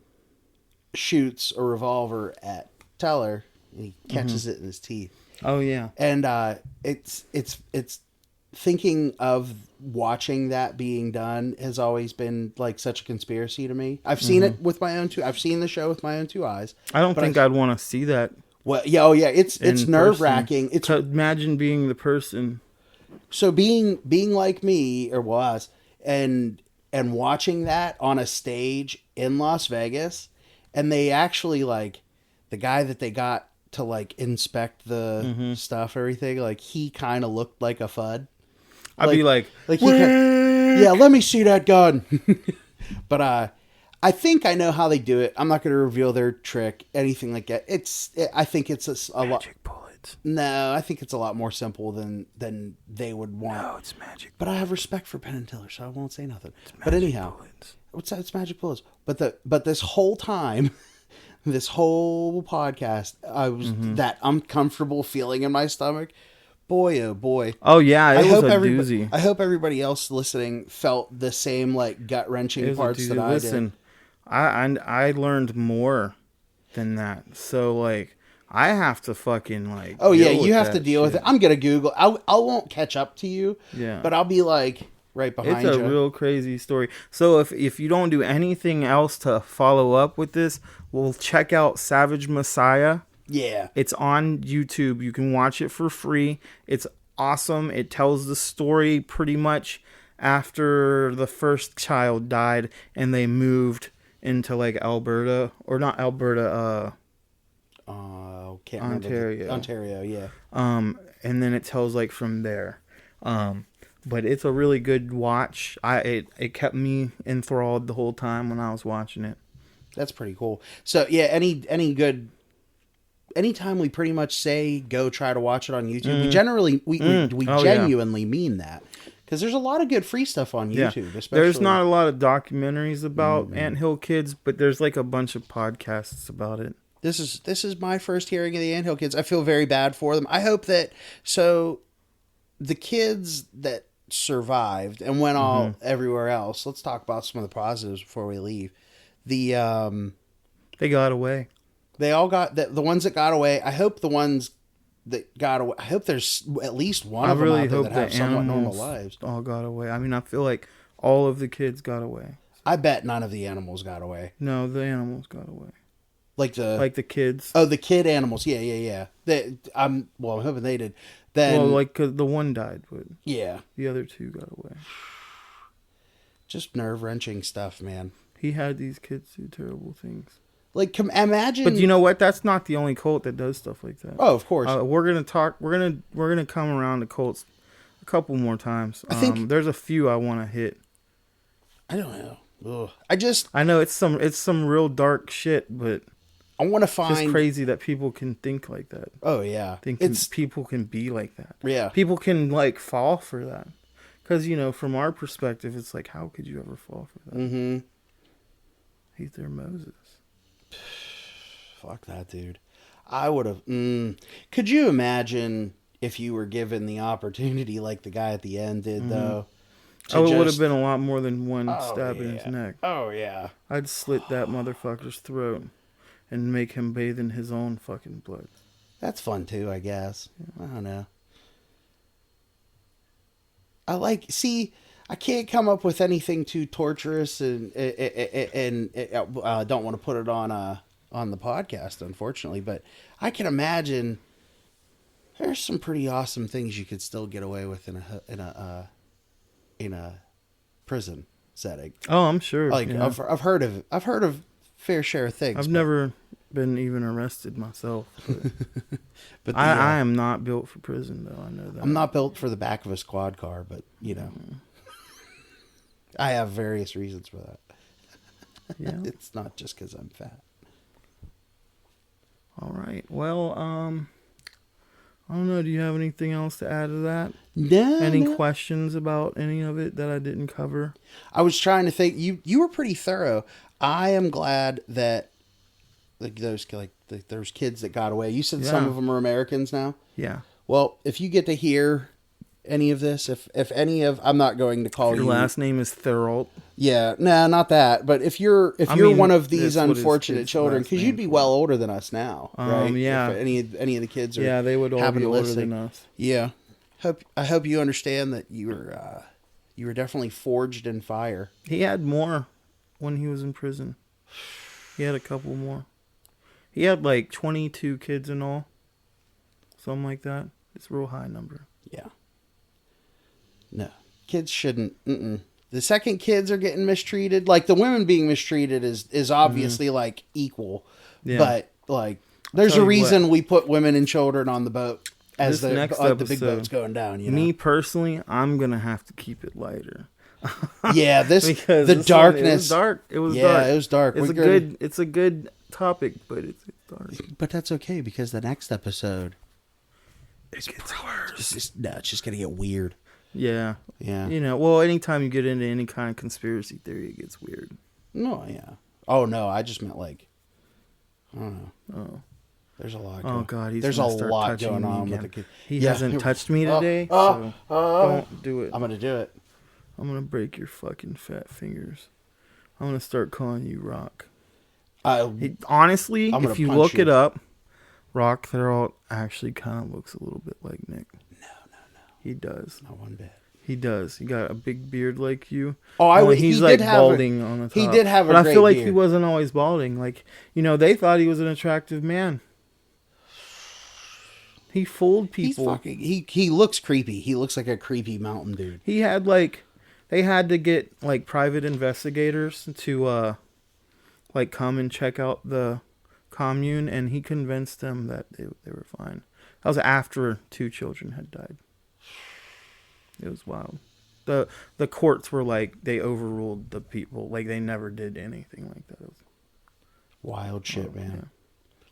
Speaker 1: shoots a revolver at Teller, and he catches it in his teeth.
Speaker 2: Oh yeah.
Speaker 1: And it's thinking of watching that being done has always been like such a conspiracy to me. I've seen it with my own two. I've seen the show with my own two eyes.
Speaker 2: I don't think I'd want to see that.
Speaker 1: Well, yeah, oh yeah, it's nerve wracking. It's
Speaker 2: imagine being the person.
Speaker 1: so being like me or was and watching that on a stage in Las Vegas, and they actually like the guy that they got to like inspect the stuff, everything, like he kind of looked like a FUD.
Speaker 2: I'd be like
Speaker 1: yeah, let me see that gun. But I think I know how they do it. I'm not going to reveal their trick, anything like that. I think it's a lot.
Speaker 2: magic bullets.
Speaker 1: No, I think it's a lot more simple than they would want.
Speaker 2: No, it's magic.
Speaker 1: But I have respect for Penn and Teller, so I won't say nothing. But anyhow, it's magic bullets. But this whole time, this whole podcast, I was that uncomfortable feeling in my stomach. Boy, oh boy!
Speaker 2: Oh yeah, it was a doozy.
Speaker 1: I hope everybody else listening felt the same like gut wrenching parts that I
Speaker 2: Listen,
Speaker 1: did.
Speaker 2: I learned more than that. So like, I have to fucking like.
Speaker 1: Oh yeah,
Speaker 2: deal
Speaker 1: you
Speaker 2: with
Speaker 1: have to
Speaker 2: that
Speaker 1: deal with
Speaker 2: shit.
Speaker 1: it. I'm gonna Google. I won't catch up to you.
Speaker 2: Yeah.
Speaker 1: But I'll be like right behind you.
Speaker 2: It's a real crazy story. So if you don't do anything else to follow up with this, we'll check out Savage Messiah.
Speaker 1: Yeah.
Speaker 2: It's on YouTube. You can watch it for free. It's awesome. It tells the story pretty much after the first child died and they moved into like Alberta, or not Alberta,
Speaker 1: Can't
Speaker 2: Ontario.
Speaker 1: remember. Ontario, yeah.
Speaker 2: and then it tells like from there. But it's a really good watch. It kept me enthralled the whole time when I was watching it.
Speaker 1: That's pretty cool. So yeah, anytime we pretty much say go try to watch it on YouTube, we generally we genuinely mean that, because there's a lot of good free stuff on YouTube. Especially
Speaker 2: There's not a lot of documentaries about Anthill Kids, but there's like a bunch of podcasts about it.
Speaker 1: This is my first hearing of the Anthill Kids. I feel very bad for them. I hope that the kids that survived and went all everywhere else. Let's talk about some of the positives before we leave. They
Speaker 2: got away.
Speaker 1: They all got the ones that got away. I hope the ones that got away. I hope there's at least one of them out there that have somewhat normal lives.
Speaker 2: All got away. I mean, I feel like all of the kids got away.
Speaker 1: I bet none of the animals got away.
Speaker 2: No, the animals got away.
Speaker 1: Like the
Speaker 2: kids.
Speaker 1: Oh, the kid animals. Yeah. I'm hoping they did. Then
Speaker 2: 'cause the one died, but
Speaker 1: yeah,
Speaker 2: the other two got away.
Speaker 1: Just nerve-wrenching stuff, man.
Speaker 2: He had these kids do terrible things.
Speaker 1: Like, imagine.
Speaker 2: But you know what? That's not the only cult that does stuff like that.
Speaker 1: Oh, of course.
Speaker 2: We're gonna talk. We're gonna come around to cults a couple more times.
Speaker 1: I think
Speaker 2: there's a few I want to hit.
Speaker 1: I don't know. Ugh.
Speaker 2: I know it's some real dark shit, but
Speaker 1: I want to find.
Speaker 2: It's crazy that people can think like that.
Speaker 1: Oh yeah,
Speaker 2: people can be like that.
Speaker 1: Yeah,
Speaker 2: people can like fall for that. Because from our perspective, it's like, how could you ever fall for that?
Speaker 1: Mm-hmm.
Speaker 2: He's their Moses.
Speaker 1: Fuck that, dude. I would have. Could you imagine if you were given the opportunity, like the guy at the end did, though?
Speaker 2: It would have been a lot more than one stab in his neck.
Speaker 1: Oh yeah.
Speaker 2: I'd slit that motherfucker's throat and make him bathe in his own fucking blood.
Speaker 1: That's fun too, I guess. Yeah. I don't know. I can't come up with anything too torturous and don't want to put it on the podcast, unfortunately, but I can imagine there's some pretty awesome things you could still get away with in a prison setting.
Speaker 2: Oh, I'm sure.
Speaker 1: Like I've heard of fair share of things.
Speaker 2: I've never been even arrested myself.
Speaker 1: But
Speaker 2: I am not built for prison, though. I know that.
Speaker 1: I'm not built for the back of a squad car, but I have various reasons for that.
Speaker 2: Yeah.
Speaker 1: It's not just because I'm fat.
Speaker 2: All right. Well, I don't know. Do you have anything else to add to that?
Speaker 1: No.
Speaker 2: Any
Speaker 1: no.
Speaker 2: questions about any of it that I didn't cover?
Speaker 1: I was trying to think. You were pretty thorough. I am glad that those kids that got away. You said some
Speaker 2: Yeah.
Speaker 1: of them are Americans now.
Speaker 2: Yeah.
Speaker 1: Well, if you get to hear any of this, if any of, I'm not going to call
Speaker 2: Your
Speaker 1: you.
Speaker 2: last name is Thorold.
Speaker 1: Yeah, nah, not that. But if you're
Speaker 2: mean,
Speaker 1: one of these
Speaker 2: that's what his
Speaker 1: unfortunate
Speaker 2: kid's
Speaker 1: children,
Speaker 2: last
Speaker 1: because you'd
Speaker 2: name's
Speaker 1: be
Speaker 2: for.
Speaker 1: well older than us now, right?
Speaker 2: Yeah.
Speaker 1: If any of the kids are,
Speaker 2: Yeah, they would all
Speaker 1: happen
Speaker 2: be
Speaker 1: to
Speaker 2: older
Speaker 1: listen.
Speaker 2: than us.
Speaker 1: Yeah, I hope you understand that you were definitely forged in fire.
Speaker 2: He had more when he was in prison. He had a couple more. He had like 22 kids in all. Something like that. It's a real high number.
Speaker 1: Yeah. No, kids shouldn't. The second kids are getting mistreated. Like the women being mistreated is obviously like equal,
Speaker 2: Yeah.
Speaker 1: but like there's
Speaker 2: tell
Speaker 1: a
Speaker 2: you
Speaker 1: reason we put women and children on the boat as
Speaker 2: This next
Speaker 1: the big
Speaker 2: episode,
Speaker 1: boat's going down. You know?
Speaker 2: Me personally, I'm going to have to keep it lighter.
Speaker 1: Yeah,
Speaker 2: Because
Speaker 1: the
Speaker 2: this one,
Speaker 1: darkness.
Speaker 2: it was dark. It was
Speaker 1: Yeah,
Speaker 2: dark.
Speaker 1: it was dark.
Speaker 2: It's
Speaker 1: We're
Speaker 2: it's a good topic, but it's dark.
Speaker 1: but that's okay because the next episode,
Speaker 2: It gets worse.
Speaker 1: it's just gonna get weird.
Speaker 2: Yeah.
Speaker 1: Yeah.
Speaker 2: You know, well, anytime you get into any kind of conspiracy theory, it gets weird.
Speaker 1: No, yeah. Oh no, I just meant like, I don't know.
Speaker 2: Oh.
Speaker 1: There's a lot.
Speaker 2: Oh God, he's
Speaker 1: there's a
Speaker 2: gonna start
Speaker 1: lot
Speaker 2: touching
Speaker 1: going
Speaker 2: me
Speaker 1: on with
Speaker 2: again.
Speaker 1: the kid.
Speaker 2: He
Speaker 1: Yeah.
Speaker 2: hasn't touched me today,
Speaker 1: Oh,
Speaker 2: so don't do it.
Speaker 1: I'm gonna do it.
Speaker 2: I'm gonna break your fucking fat fingers. I'm gonna start calling you Rock. Honestly,
Speaker 1: I'm gonna
Speaker 2: if you
Speaker 1: punch
Speaker 2: look
Speaker 1: you.
Speaker 2: it up, Rock Thorold actually kind of looks a little bit like Nick. No. He does.
Speaker 1: Not one bit.
Speaker 2: He does. He got a big beard like you.
Speaker 1: Oh, I
Speaker 2: Only
Speaker 1: would.
Speaker 2: he's
Speaker 1: he
Speaker 2: like
Speaker 1: did have
Speaker 2: balding on the top.
Speaker 1: He did have a
Speaker 2: but
Speaker 1: great
Speaker 2: I feel like he
Speaker 1: beard.
Speaker 2: wasn't always balding. Like, you know, they thought he was an attractive man. He fooled
Speaker 1: He's
Speaker 2: people.
Speaker 1: fucking. He looks creepy. He looks like a creepy mountain dude.
Speaker 2: He had like, they had to get like private investigators to like come and check out the commune, and he convinced them that they were fine. That was after 2 children had died. It was wild. The courts were like, they overruled the people. Like they never did anything like that. It was,
Speaker 1: Wild shit, man.
Speaker 2: yeah.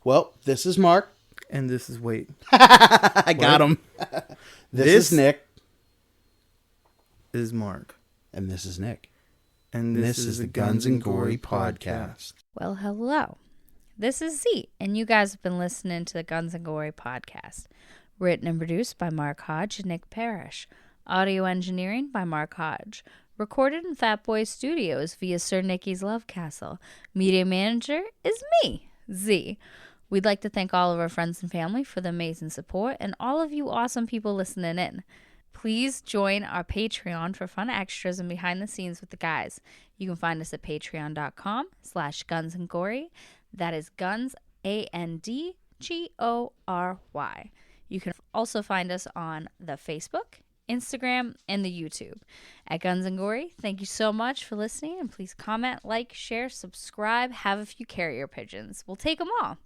Speaker 1: Well, this is Mark.
Speaker 2: And this is
Speaker 1: I got him. This is Nick,
Speaker 2: is Mark,
Speaker 1: and this is Nick.
Speaker 2: and
Speaker 1: This is the Guns and Gory podcast.
Speaker 5: Well, hello. This is Z, and you guys have been listening to the Guns and Gory podcast. Written and produced by Mark Hodge and Nick Parrish. Audio engineering by Mark Hodge. Recorded in Fat Boy Studios via Sir Nicky's Love Castle. Media manager is me, Z. We'd like to thank all of our friends and family for the amazing support and all of you awesome people listening in. Please join our Patreon for fun extras and behind the scenes with the guys. You can find us at patreon.com/gunsandgory. That is guns, ANDGORY. You can also find us on the Facebook, Instagram, and the YouTube at Guns and Gory. Thank you so much for listening, and please comment, like, share, subscribe, have a few carrier pigeons. We'll take them all.